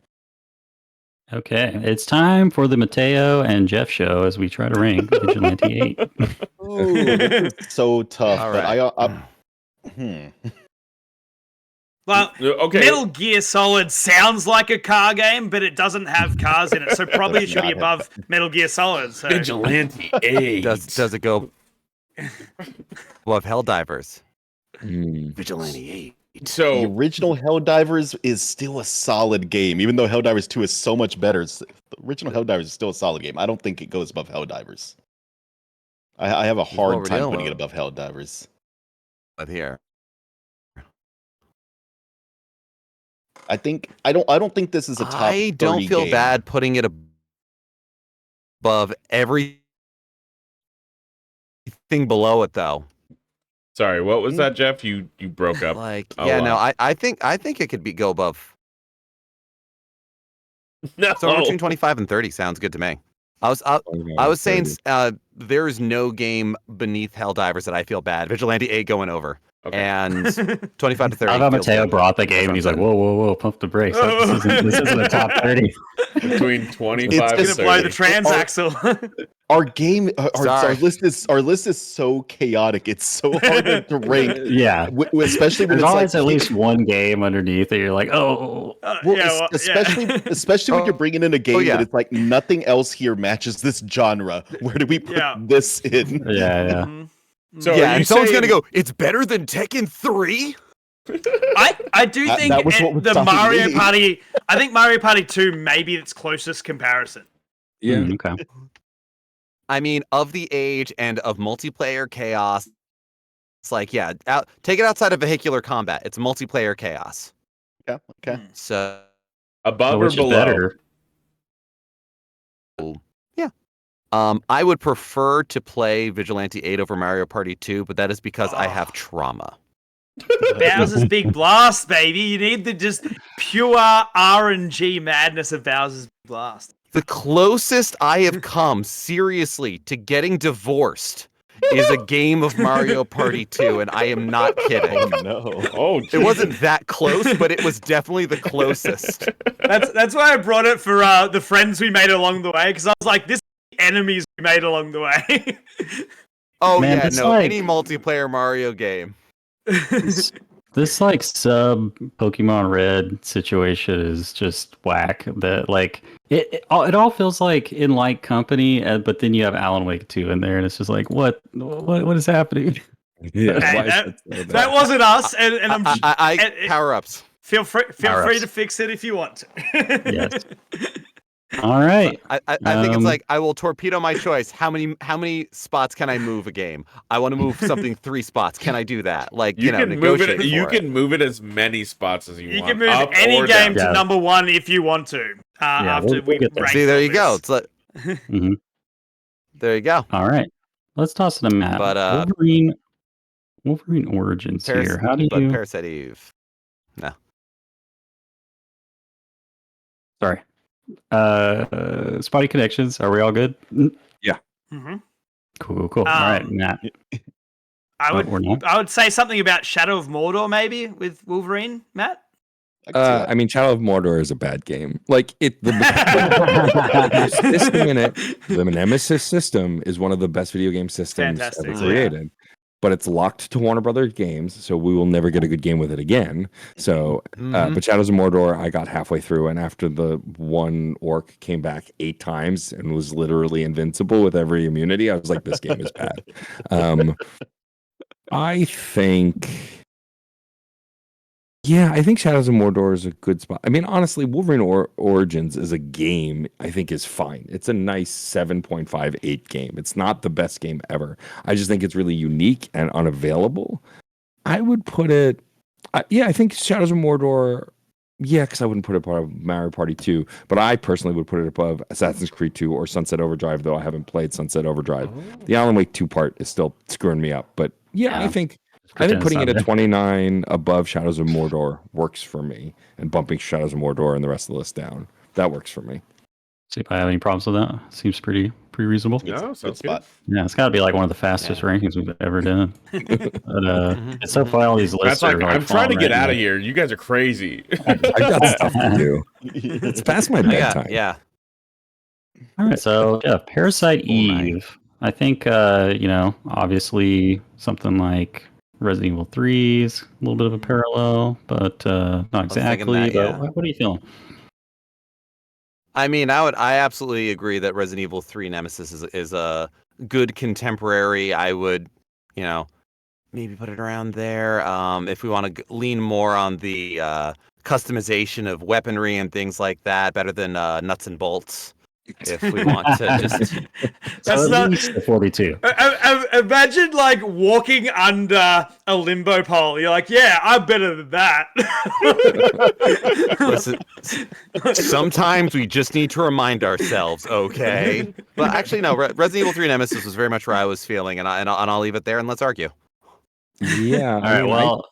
Okay, it's time for the Mateo and Geoff show as we try to rank Vigilante 8. Ooh, this is so tough. All But right. well, Okay. Metal Gear Solid sounds like a car game, but it doesn't have cars in it, so probably it should be Not above Metal Gear Solid. So Vigilante 8. Does it go above Helldivers? Vigilante 8. The So, original Helldivers is still a solid game, even though Helldivers 2 is so much better. The original Helldivers is still a solid game. I don't think it goes above Helldivers. I have a what hard we're time dealing putting it with. above Helldivers. But here. I don't think this is a top. I don't 30 feel game. bad putting it above everything below it, though. Sorry, what was that, Geoff? You broke up. Like, a yeah, no, lot. I think it could go above. No. So between 25 and 30 sounds good to me. I was saying there is no game beneath Helldivers that I feel bad. Vigilante 8 going over. Okay. And 25 to 30. I thought feels Mateo good. brought the game and he's like, whoa, pump the brakes. This isn't a top 30. Between 25 It's and gonna blow 30. the transaxle. Our list is so chaotic. It's so hard to rank. Yeah. Especially when There's it's always like at least one game underneath that you're like, oh. especially when you're bringing in a game yeah. that it's like nothing else here matches this genre. Where do we put this in? Yeah. So yeah, are you and someone's saying- gonna go, it's better than Tekken 3? I do think that was what was the stopping Mario me. Party. I think Mario Party 2 may be its closest comparison. Yeah. Okay. I mean, of the age and of multiplayer chaos, it's like, yeah, take it outside of vehicular combat. It's multiplayer chaos. Okay. So above So or which is below? better? I would prefer to play Vigilante 8 over Mario Party 2, but that is because I have trauma. Bowser's Big Blast, baby. You need the just pure RNG madness of Bowser's Big Blast. The closest I have come, seriously, to getting divorced is a game of Mario Party 2, and I am not kidding. Oh no. Oh, It wasn't that close, but it was definitely the closest. That's why I brought it for the friends we made along the way, because I was like, this is the enemies we made along the way. Oh, Man, yeah, it's no, like- any multiplayer Mario game. This like sub Pokemon Red situation is just whack. That like it all feels like in like company, but then you have Alan Wake 2 in there, and it's just like what is happening? Yeah. Hey, why is that so that bad? wasn't us, and I'm Power ups. feel free Power-ups. to fix it if you want to. Yes. All right. I think it's like I will torpedo my choice. How many spots can I move a game? I want to move something 3 spots. Can I do that? Like you can move it. negotiate You for can move it as many spots as you You want. can move up any or game down. to Yeah. number 1 if you want to. After we'll we get there. rank See, there all you go. this. It's like Mhm. there you go. All right. Let's toss it to Matt. But, Wolverine Origins here. How do you? Parasite Eve. No. Sorry. Spotty connections. Are we all good? Mhm. Cool. All right, Matt. I We're not. would say something about Shadow of Mordor maybe with Wolverine, Matt. I mean, Shadow of Mordor is a bad game. Like the system in it, the Nemesis system is one of the best video game systems Fantastic, ever yeah. created. But it's locked to Warner Brothers games, so we will never get a good game with it again. So, but Shadows of Mordor, I got halfway through, and after the one orc came back 8 times and was literally invincible with every immunity, I was like, this game is bad. I think Shadows of Mordor is a good spot. I mean, honestly, Wolverine Origins as a game, I think is fine. It's a nice 7.58 game. It's not the best game ever. I just think it's really unique and unavailable. I would put it, I think Shadows of Mordor, because I wouldn't put it above Mario Party 2, but I personally would put it above Assassin's Creed 2 or Sunset Overdrive, though I haven't played Sunset Overdrive. The Alan Wake 2 part is still screwing me up, but I think putting it at 29 above Shadows of Mordor works for me, and bumping Shadows of Mordor and the rest of the list down, that works for me. See if I have any problems with that. Seems pretty reasonable. No, Good sounds spot. Yeah, it's got to be like one of the fastest rankings we've ever done. But it's so funny all these lists. That's like, are, I'm trying to falling get right out in of here. You guys are crazy. I got stuff to do. It's past my bedtime. Yeah. All right, so Parasite night. Eve. I think obviously something like Resident Evil 3's a little bit of a parallel, but not thinking exactly. that, but yeah. what are you feeling? I mean, I absolutely agree that Resident Evil 3 Nemesis is a good contemporary. I would, maybe put it around there. If we want to lean more on the customization of weaponry and things like that, better than nuts and bolts. if we want to just. That's So at not. least the 42. Imagine like walking under a limbo pole. You're like, yeah, I'm better than that. Listen, sometimes we just need to remind ourselves, okay? But actually, no. Resident Evil 3 Nemesis was very much where I was feeling, and I'll leave it there and let's argue. Yeah. All right. Well,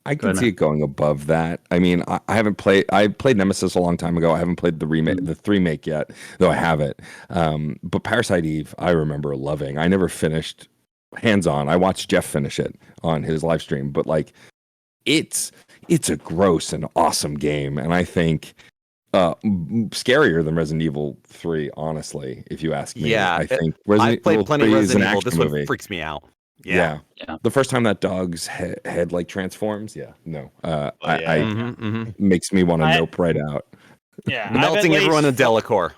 I Go can ahead, see it going above that. I mean, I haven't played. I played Nemesis a long time ago. I haven't played the remake, the 3 make yet, though I have it. But Parasite Eve, I remember loving. I never finished hands on. I watched Geoff finish it on his live stream, but like, it's a gross and awesome game, and I think scarier than Resident Evil 3. Honestly, if you ask me, Yeah, I think I've Resident played Evil plenty 3 of is an Resident Evil. action This one movie. freaks me out. Yeah. Yeah. The first time that dog's head like transforms, no, yeah. makes me want to I- nope right out. Yeah, Melting everyone in Delacour.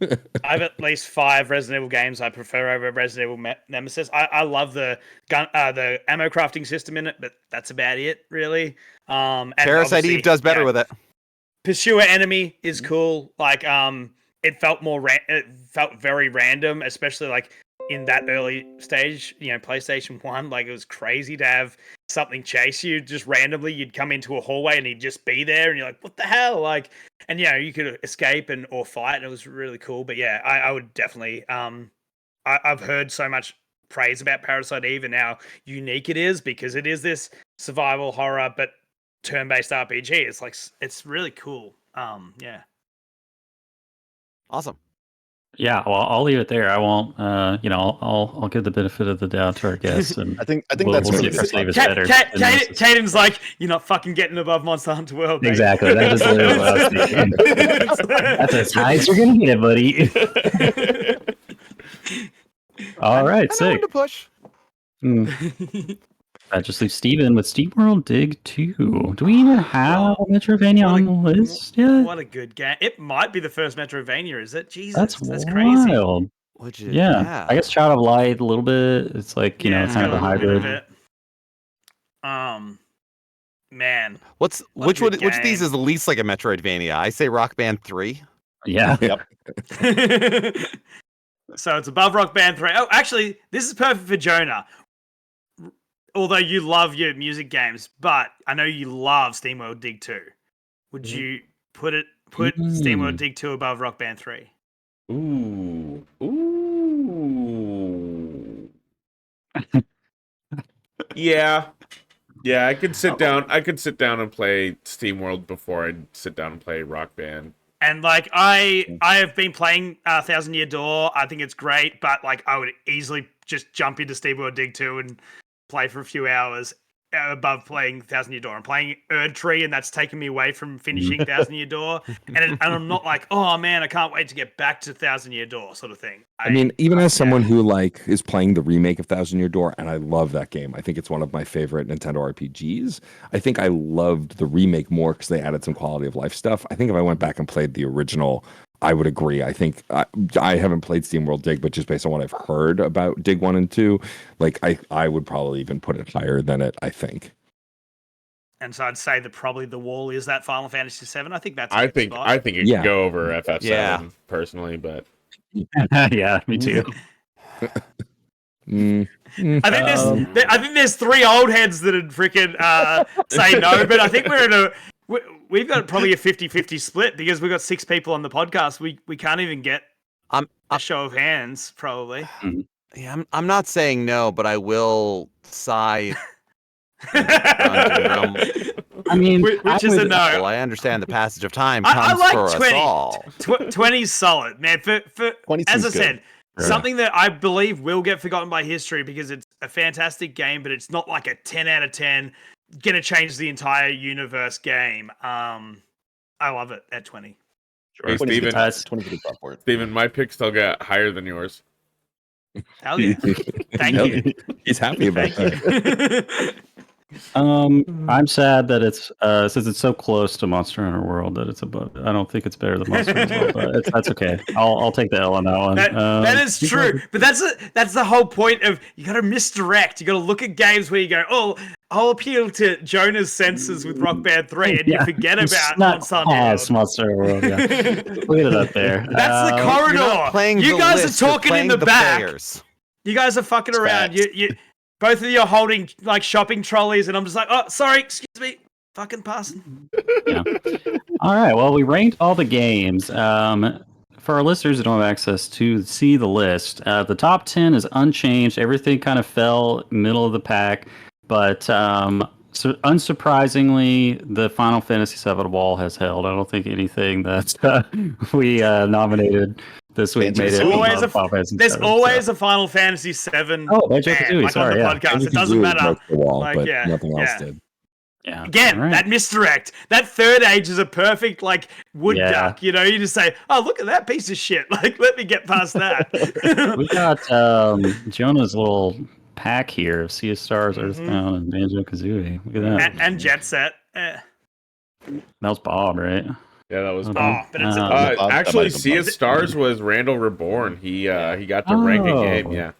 I have at least 5 Resident Evil games I prefer over Resident Evil Nemesis. I love the ammo crafting system in it, but that's about it, really. And Parasite obviously, Eve does better with it. Pursuer enemy is cool. Like, it felt it felt very random, especially like in that early stage. PlayStation 1, like it was crazy to have something chase you just randomly. You'd come into a hallway and he'd just be there, and you're like, "What the hell?" Like, and you could escape or fight, and it was really cool. But yeah, I would definitely. I've heard so much praise about Parasite Eve and how unique it is because it is this survival horror, but turn-based RPG. It's like it's really cool. Yeah. Awesome. Yeah, well, I'll leave it there. I won't. I'll give the benefit of the doubt to our guests, and I think we'll that's see really if Parasite Eve is Ka- better. Ka- than Ka- Nemesis. Caden's like, you're not fucking getting above Monster Hunter World, mate. Exactly. That is literally what I was thinking. That's as high as you're gonna get it, buddy. All right, I know when sick. to push. That just leaves Steven with SteamWorld Dig 2. Do we even have a Metrovania on the list yet? What a good game. It might be the first Metrovania, is it? Jesus, That's crazy. wild. Would you? Yeah. I guess Child of Light a little bit. It's like, It's kind got of a little bit of hybrid. it. Man. Which What a good of these game. is the least like a Metroidvania? I say Rock Band 3. Yeah. Yep. So it's above Rock Band 3. Oh, actually, this is perfect for Jonah. Although you love your music games, but I know you love SteamWorld Dig 2. Would you put SteamWorld Dig 2 above Rock Band 3? Ooh. Yeah. Yeah, I could sit down. I could sit down and play SteamWorld before I'd sit down and play Rock Band. And like I have been playing Thousand Year Door. I think it's great, but like I would easily just jump into SteamWorld Dig 2 and play for a few hours above playing Thousand Year Door. I'm playing Erd Tree, and that's taken me away from finishing Thousand Year Door. And I'm not like, oh man, I can't wait to get back to Thousand Year Door sort of thing. I mean, even as someone who like is playing the remake of Thousand Year Door, and I love that game. I think it's one of my favorite Nintendo RPGs. I think I loved the remake more because they added some quality of life stuff. I think if I went back and played the original, I would agree. I think I haven't played SteamWorld Dig, but just based on what I've heard about Dig 1 and 2, like I would probably even put it higher than it, I think. And so I'd say that probably The Wall is that Final Fantasy VII. I think that's. I think it Yeah. could go over FF7 Yeah. personally, but Yeah, me too. I think there's 3 old heads that would freaking say no, but I think we've got probably a 50-50 split because we've got 6 people on the podcast. We can't even get a show of hands, probably. Yeah, I'm not saying no, but I will sigh. I mean, which is a no. Well, I understand the passage of time comes I like for 20. us all. 20's solid, man. For 20 as I seems said, good. something that I believe will get forgotten by history because it's a fantastic game, but it's not like a 10 out of 10 gonna change the entire universe game. I love it at 20. hey, 20 Steven, 20 for the top for it. Steven, my pick still got higher than yours. Hell yeah. Thank you. He's happy about Thank that. you. I'm sad that it's since it's so close to Monster Hunter World that it's above. I don't think it's better than Monster Hunter World, but that's okay. I'll take the L on that one. That is true, but that's the whole point of you got to misdirect. You got to look at games where you go, oh, I'll appeal to Jonah's senses with Rock Band 3, and you forget about Monster Hunter Monster World. Yeah, leave it up there. That's the corridor. You guys are talking in the back. Players. You guys are fucking around. You both of you are holding like shopping trolleys, and I'm just like, oh, sorry, excuse me, fucking passing. Yeah. All right. Well, we ranked all the games. For our listeners who don't have access to see the list, the top 10 is unchanged. Everything kind of fell middle of the pack, but so unsurprisingly, the Final Fantasy VII wall has held. I don't think anything that we nominated this week made it. There's always a Final Fantasy VII. Oh, Banjo-Kazooie, like sorry, on the podcast. It doesn't matter. The wall, Like, but yeah, nothing else did. Yeah. Again, that misdirect. That third age is a perfect like wood duck. You know, you just say, "Oh, look at that piece of shit." Like, let me get past that. We got Jonah's little pack here of Sea of Stars, Earthbound, and Banjo-Kazooie. Look at that. And Jet Set. That was Bob, right? Yeah, that was Bob. But it's actually, Sea of Stars was Randall Reborn. He got to rank a game. Yeah.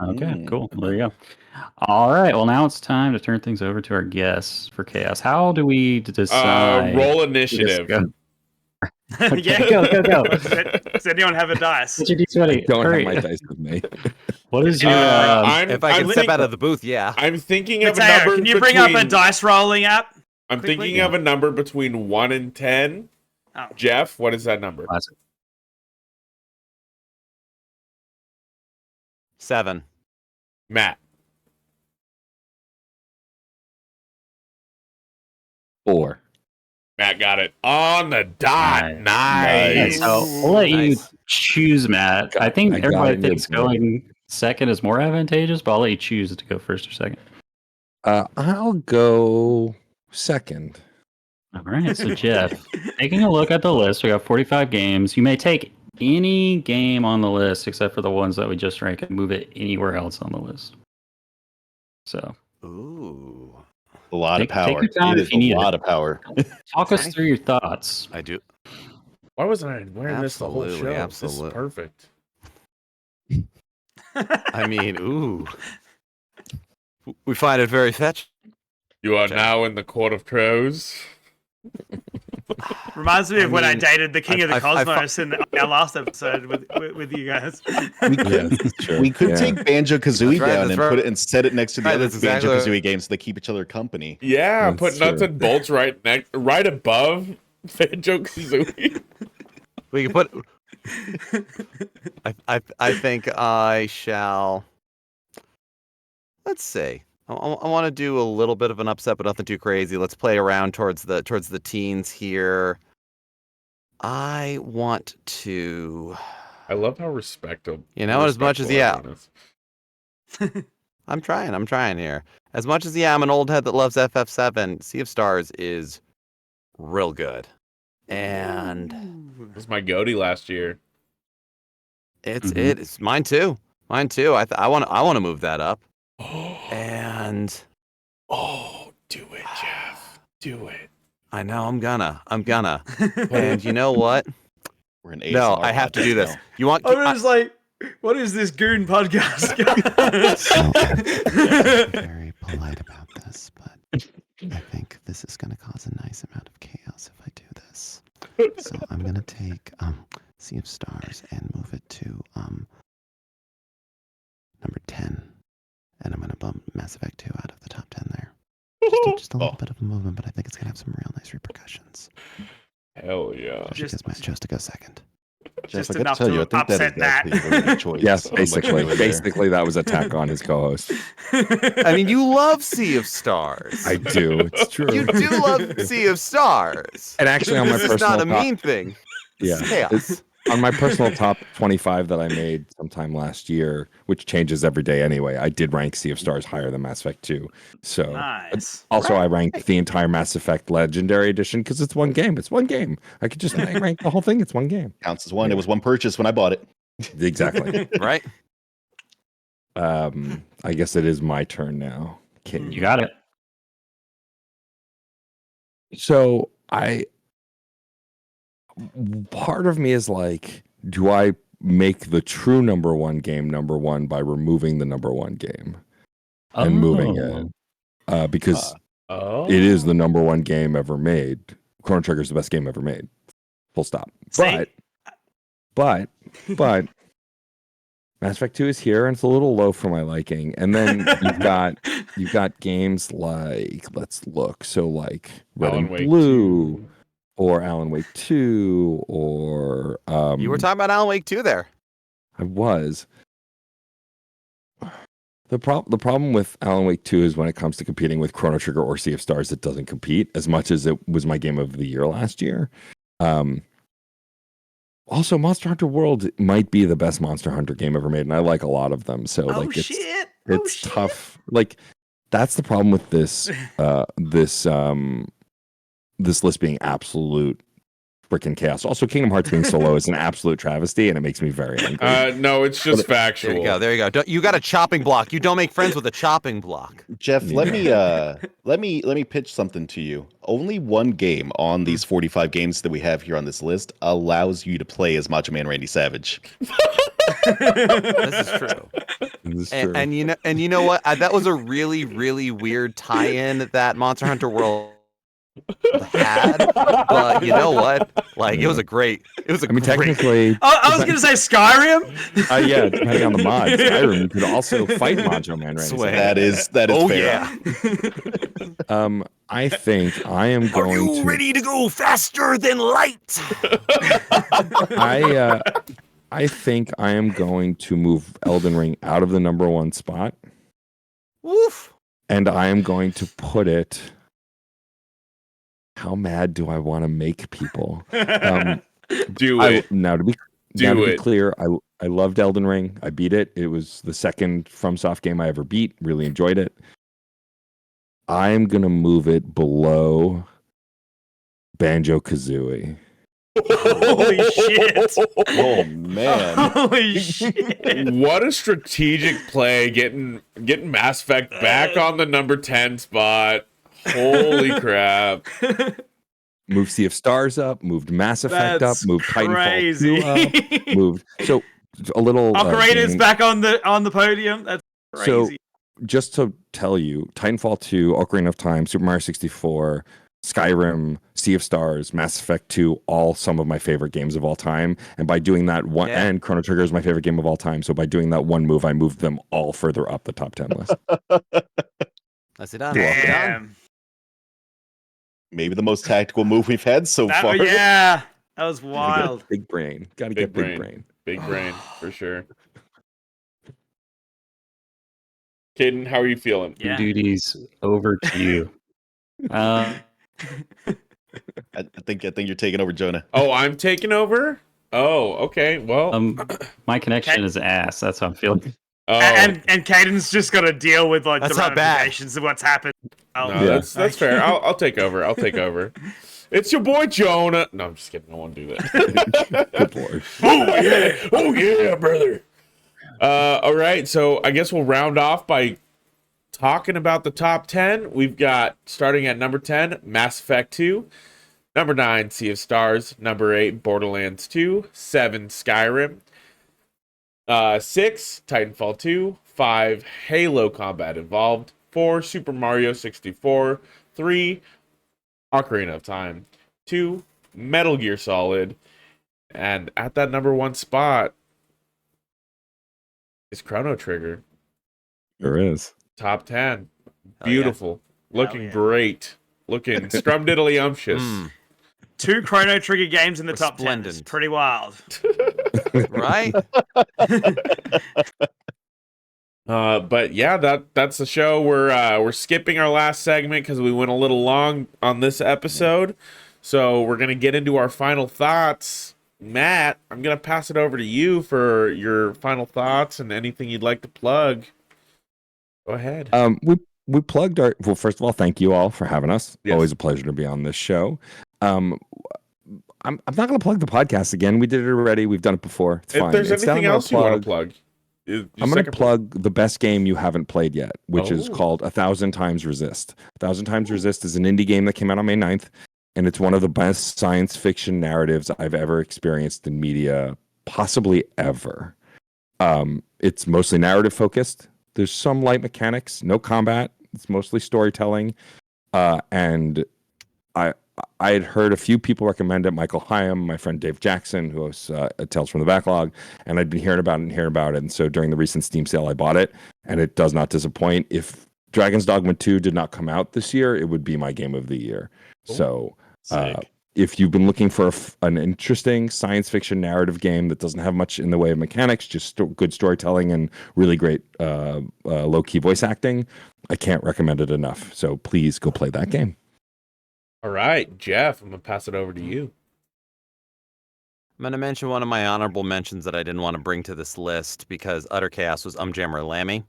Okay, cool. There you go. All right. Well, now it's time to turn things over to our guests for Chaos. How do we decide? Roll initiative. Okay, go. Does anyone have a dice? Get your dice ready. Don't Hurry. have my dice with me. What is your? If I can step out of the booth, yeah. I'm thinking of a Mateo, number. can you bring up a dice rolling app? I'm quickly? thinking of a number between 1 and 10. Oh. Geoff, what is that number? 7. Matt. 4. Matt got it on the dot. Nice. So we'll let you choose, Matt. I think I got everybody it. thinks going second is more advantageous, but I'll let you choose to go first or second. I'll go second. All right. So Geoff, taking a look at the list, we got 45 games. You may take any game on the list except for the ones that we just ranked and move it anywhere else on the list. So. Ooh. A lot of power. Take your time if you need a lot of power. Talk us through your thoughts. I do. Why wasn't I wearing this the whole show? Absolutely. This is perfect. I mean, ooh. We find it very fetching. You are now in the court of crows. Reminds me of when I dated the King of the Cosmos in our last episode with you guys. We could take Banjo-Kazooie down and put it and set it next to the other exactly Banjo-Kazooie games so they keep each other company. Yeah, That's put nuts true. and bolts right above Banjo-Kazooie. We can put. I think I shall. Let's see. I want to do a little bit of an upset, but nothing too crazy. Let's play around towards the teens here. I want to. I love how respectful. As much as I'm trying here. As much as I'm an old head that loves FF7, Sea of Stars is real good. And It was my goatee last year. it's mine too. Mine too. I want to move that up. And Do it, Geoff. Do it. I know I'm gonna. And you know what? We're an No, ASMR I have to do this. now. You want? I was like, what is this goon podcast? Very polite about this, but I think this is going to cause a nice amount of chaos if I do this. So I'm going to take Sea of Stars and move it to number 10. And I'm going to bump Mass Effect 2 out of the top 10 there. Just a little bit of a movement, but I think it's going to have some real nice repercussions. Hell yeah. Because Matt chose to go second. Just Jeff, I enough gotta tell to you, I think that upset is actually a very good choice. Yes, I like what you basically. did there. Basically, that was attack on his co-host. I mean, you love Sea of Stars. I do. It's true. You do love Sea of Stars. And actually, on my This is personal not a top, mean thing. yeah, It's chaos. on my personal top 25 that I made sometime last year, which changes every day anyway, I did rank Sea of Stars higher than Mass Effect 2. So Nice. also I ranked the entire Mass Effect Legendary Edition because it's one game. It's one game. I could just rank the whole thing. It's one game. Counts as one. It was one purchase when I bought it. Exactly. Right? I guess it is my turn now. Okay. You got it. So part of me is like, do I make the true number one game number one by removing the number one game and moving it? Because it is the number one game ever made. Chrono Trigger is the best game ever made. Full stop. See? But Mass Effect 2 is here, and it's a little low for my liking. And then you've got games like, let's look, so like Red Alan and Wake Blue, 2. or Alan Wake 2, or You were talking about Alan Wake 2 there. I was. The problem with Alan Wake 2 is when it comes to competing with Chrono Trigger or Sea of Stars, it doesn't compete as much as it was my game of the year last year. Also, Monster Hunter World might be the best Monster Hunter game ever made, and I like a lot of them. So it's tough. Like, that's the problem with this this list being absolute freaking chaos. Also, Kingdom Hearts being so low is an absolute travesty, and it makes me very angry. No, it's just factual. There you go. You got a chopping block. You don't make friends with a chopping block. Jeff, let me pitch something to you. Only one game on these 45 games that we have here on this list allows you to play as Macho Man Randy Savage. This is true. And you know what? That was a really, really weird tie-in that Monster Hunter World had, but you know what? Like, it was a great. Technically, I was gonna say Skyrim. Yeah, depending on the mod, Skyrim, you could also fight Macho Man Randy. That is fair. Yeah. I think I am going. Are you ready to go faster than light? I think I am going to move Elden Ring out of the number one spot. Woof. And I am going to put it. How mad do I want to make people? Do it. Now to be clear, I loved Elden Ring. I beat it. It was the second FromSoft game I ever beat. Really enjoyed it. I'm gonna move it below Banjo-Kazooie. Holy shit! Oh man! Holy shit! What a strategic play, getting Mass Effect back on the number 10 spot. Holy crap! Moved Sea of Stars up, moved Mass Effect up, moved Titanfall 2 up, moved a little. Ocarina's back on the podium. That's crazy. So, just to tell you, Titanfall 2, Ocarina of Time, Super Mario 64, Skyrim, Sea of Stars, Mass Effect 2, all some of my favorite games of all time. And by doing that one, and Chrono Trigger is my favorite game of all time. So by doing that one move, I moved them all further up the top 10 list. That's it done. Damn. Maybe the most tactical move we've had so far. Yeah, that was wild. Big brain. Gotta get big brain. Big brain, for sure. Caden, how are you feeling? Yeah. Duties over to you. I think you're taking over, Jonah. Oh, I'm taking over? Oh, okay. Well, my connection is ass. That's how I'm feeling. Oh. And Caden's just got to deal with like That's the not bad. ramifications of what's happened. No, that's fair. I'll take over. I'll take over. It's your boy Jonah. No, I'm just kidding. I won't do that. Good lord. Oh yeah, brother. All right. So I guess we'll round off by talking about the top 10. We've got, starting at number 10, Mass Effect 2. Number 9, Sea of Stars. Number 8, Borderlands 2. 7, Skyrim. 6, Titanfall 2. 5, Halo Combat Evolved. 4, Super Mario 64. 3, Ocarina of Time. 2, Metal Gear Solid. And at that number 1 spot is Chrono Trigger. There is. Top 10. Beautiful. Looking great. Looking scrumdiddlyumptious. 2 Chrono Trigger games in the top 10. It's pretty wild. Right? But yeah, that's the show. We're skipping our last segment because we went a little long on this episode. So we're gonna get into our final thoughts. Matt, I'm gonna pass it over to you for your final thoughts and anything you'd like to plug. Go ahead. We plugged our. Well, first of all, thank you all for having us. Yes. Always a pleasure to be on this show. I'm not going to plug the podcast again. We did it already. We've done it before. It's if fine. there's It's down anything our else you want to plug, I'm going to plug the best game you haven't played yet, which is called 1,000 Times Resist. 1,000 Times Resist is an indie game that came out on May 9th, and it's one of the best science fiction narratives I've ever experienced in media, possibly ever. It's mostly narrative focused. There's some light mechanics, no combat. It's mostly storytelling. And I had heard a few people recommend it. Michael Hyam, my friend Dave Jackson, who hosts Tales from the Backlog, and I'd been hearing about it. And so during the recent Steam sale, I bought it, and it does not disappoint. If Dragon's Dogma 2 did not come out this year, it would be my game of the year. So if you've been looking for an interesting science fiction narrative game that doesn't have much in the way of mechanics, just good storytelling and really great low-key voice acting, I can't recommend it enough. So please go play that game. All right, Geoff, I'm going to pass it over to you. I'm going to mention one of my honorable mentions that I didn't want to bring to this list because Utter Chaos was Jammer Lammy.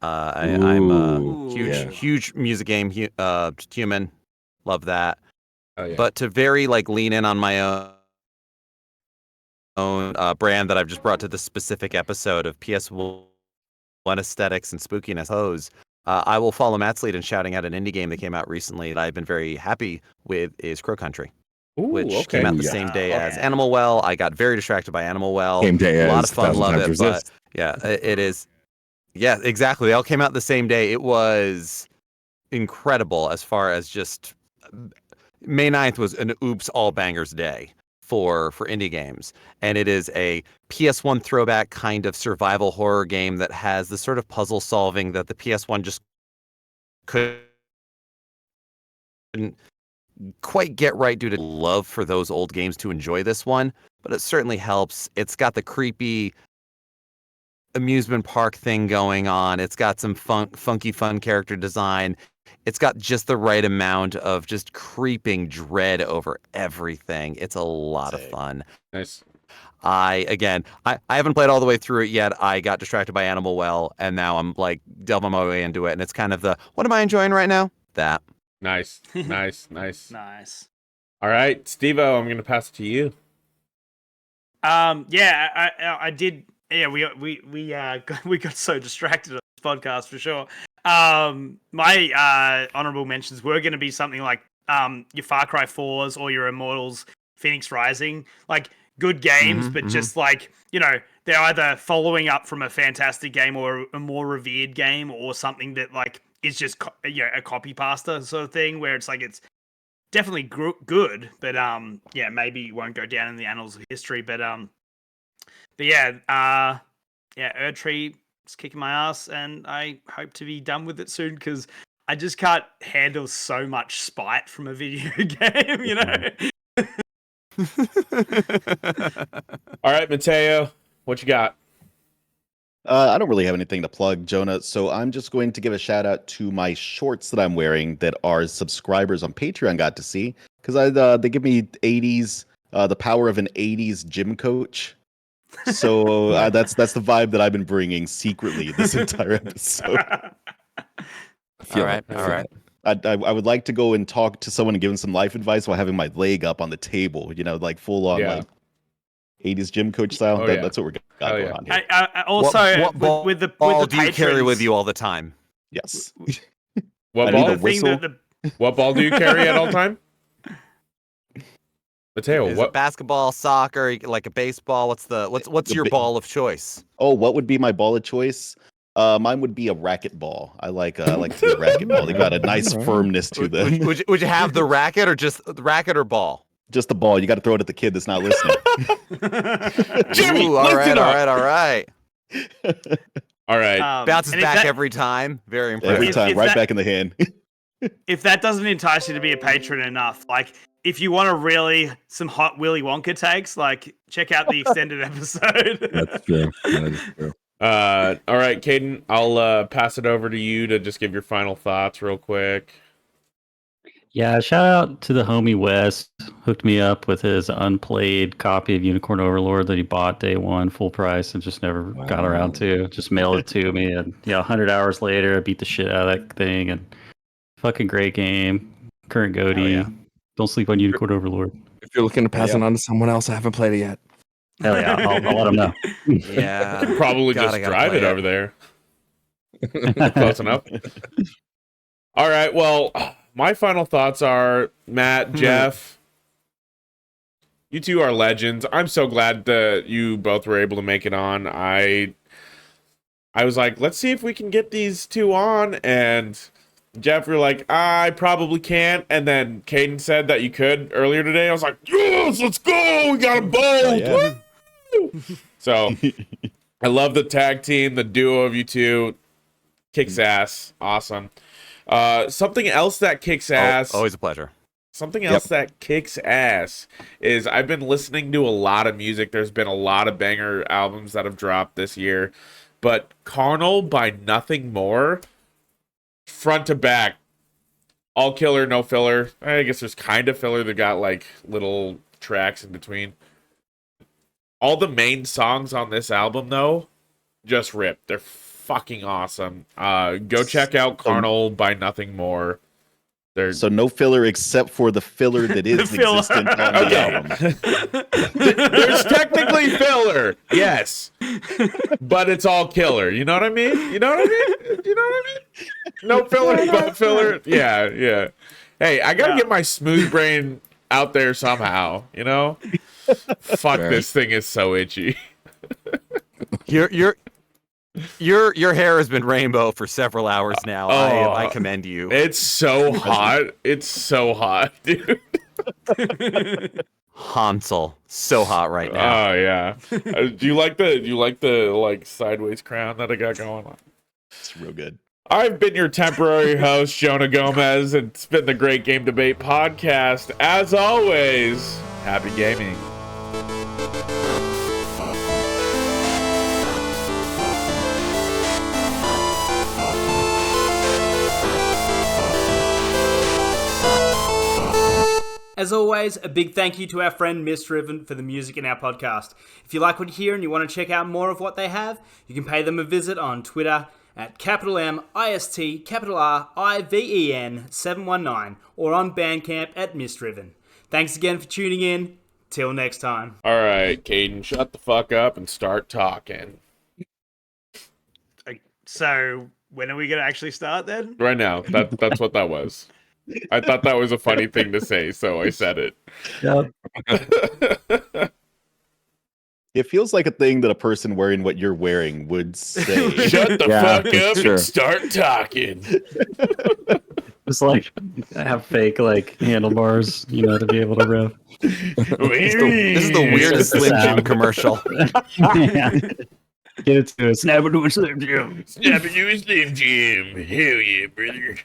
I'm a huge music game human. Love that. Oh, yeah. But to very lean in on my own brand that I've just brought to this specific episode of PS1 aesthetics and spookiness hose, I will follow Matt's lead in shouting out an indie game that came out recently that I've been very happy with is Crow Country, which came out the same day as Animal Well. I got very distracted by Animal Well. Same day a lot as of fun, love it. Resist. But yeah, it is. Yeah, exactly. They all came out the same day. It was incredible as far as just May 9th was an oops all bangers day for indie games. And it is a PS1 throwback kind of survival horror game that has the sort of puzzle solving that the PS1 just couldn't quite get right due to love for those old games to enjoy this one. But it certainly helps. It's got the creepy amusement park thing going on. It's got some funky fun character design. It's got just the right amount of just creeping dread over everything. It's a lot of fun. Nice. I haven't played all the way through it yet. I got distracted by Animal Well, and now I'm delving my way into it. And it's kind of what am I enjoying right now? That. Nice. Nice. Nice. All right, Steve-O, I'm going to pass it to you. I did. Yeah, we got so distracted on this podcast for sure. My honorable mentions were going to be something like your Far Cry 4s or your Immortals Phoenix Rising, good games, but just they're either following up from a fantastic game or a more revered game or something that is just a copy pasta sort of thing where it's it's definitely good, but maybe won't go down in the annals of history. But Erdtree is kicking my ass, and I hope to be done with it soon because I just can't handle so much spite from a video game, you know? All right, Mateo, what you got? I don't really have anything to plug, Jonah, so I'm just going to give a shout out to my shorts that I'm wearing that our subscribers on Patreon got to see because they give me 80s, the power of an 80s gym coach. So that's the vibe that I've been bringing secretly this entire episode. All right. I would like to go and talk to someone and give them some life advice while having my leg up on the table, full on 80s gym coach style. That's what we're got going on here. Also, what ball, with the do you carry patrons- with you all the time? Yes. What I ball? need a whistle. What ball do you carry at all time? Mateo, Is what? it basketball, soccer, a baseball? What's your ball of choice? Oh, what would be my ball of choice? Mine would be a racket ball. I like the racket ball. They got a nice firmness to them. Would you have the racket or just the racket or ball? Just the ball. You got to throw it at the kid that's not listening. Jimmy, all right. All right. Bounces back every time. Very impressive. Every time, right back in the hand. If that doesn't entice you to be a patron enough, if you want some hot Willy Wonka takes, check out the extended episode. That's true. That is true. All right, Caden, I'll pass it over to you to just give your final thoughts real quick. Yeah, shout out to the homie West. Hooked me up with his unplayed copy of Unicorn Overlord that he bought day one, full price, and just never got around to. Just mailed it to me, and 100 hours later, I beat the shit out of that thing. And fucking great game. Current Goatee. Don't sleep on Unicorn Overlord. If you're looking to pass it on to someone else, I haven't played it yet. Hell yeah, I'll let him know. Yeah. Probably God, just I gotta drive play it over there. Close enough. All right. Well, my final thoughts are Matt, Geoff. You two are legends. I'm so glad that you both were able to make it on. I was like, let's see if we can get these two on, and Geoff, you're like, I probably can't. And then Caden said that you could earlier today. I was like, yes, let's go. We got a bold. yeah. Woo! So I love the tag team, the duo of you two. Kicks ass. Awesome. Something else that kicks ass. Always a pleasure. Something else that kicks ass is I've been listening to a lot of music. There's been a lot of banger albums that have dropped this year. But Carnal by Nothing More, front to back, all killer, no filler. I guess there's kind of filler that got like little tracks in between. All the main songs on this album, though, just rip. They're fucking awesome. Go check out Carnal by Nothing More. So no filler except for the filler that is filler. existent on the album. There's technically filler, yes, but it's all killer. You know what I mean? No filler, but filler. Yeah. Hey, I gotta get my smooth brain out there somehow. You know? Fuck, this thing is so itchy. Your hair has been rainbow for several hours now. I commend you. It's so hot. It's so hot, dude. Hansel, so hot right now. Oh yeah. Do you like the like sideways crown that I got going on? It's real good. I've been your temporary host, Jonah Gomez, and it's been the Great Game Debate podcast. As always, happy gaming. As always, a big thank you to our friend Misdriven for the music in our podcast. If you like what you hear and you want to check out more of what they have, you can pay them a visit on Twitter at MIST_RIVEN 719 or on Bandcamp at Misdriven. Thanks again for tuning in. Till next time. All right, Caden, shut the fuck up and start talking. So, when are we going to actually start then? Right now. That's what that was. I thought that was a funny thing to say, so I said it. Yep. It feels like a thing that a person wearing what you're wearing would say. Shut the fuck up sure. and start talking. Just like have fake like handlebars, to be able to riff. This is the weirdest It's the Slim Jim sound. commercial. Yeah. Get it to a snap into a Slim Jim. Snap into a Slim Jim. Hell yeah, brother.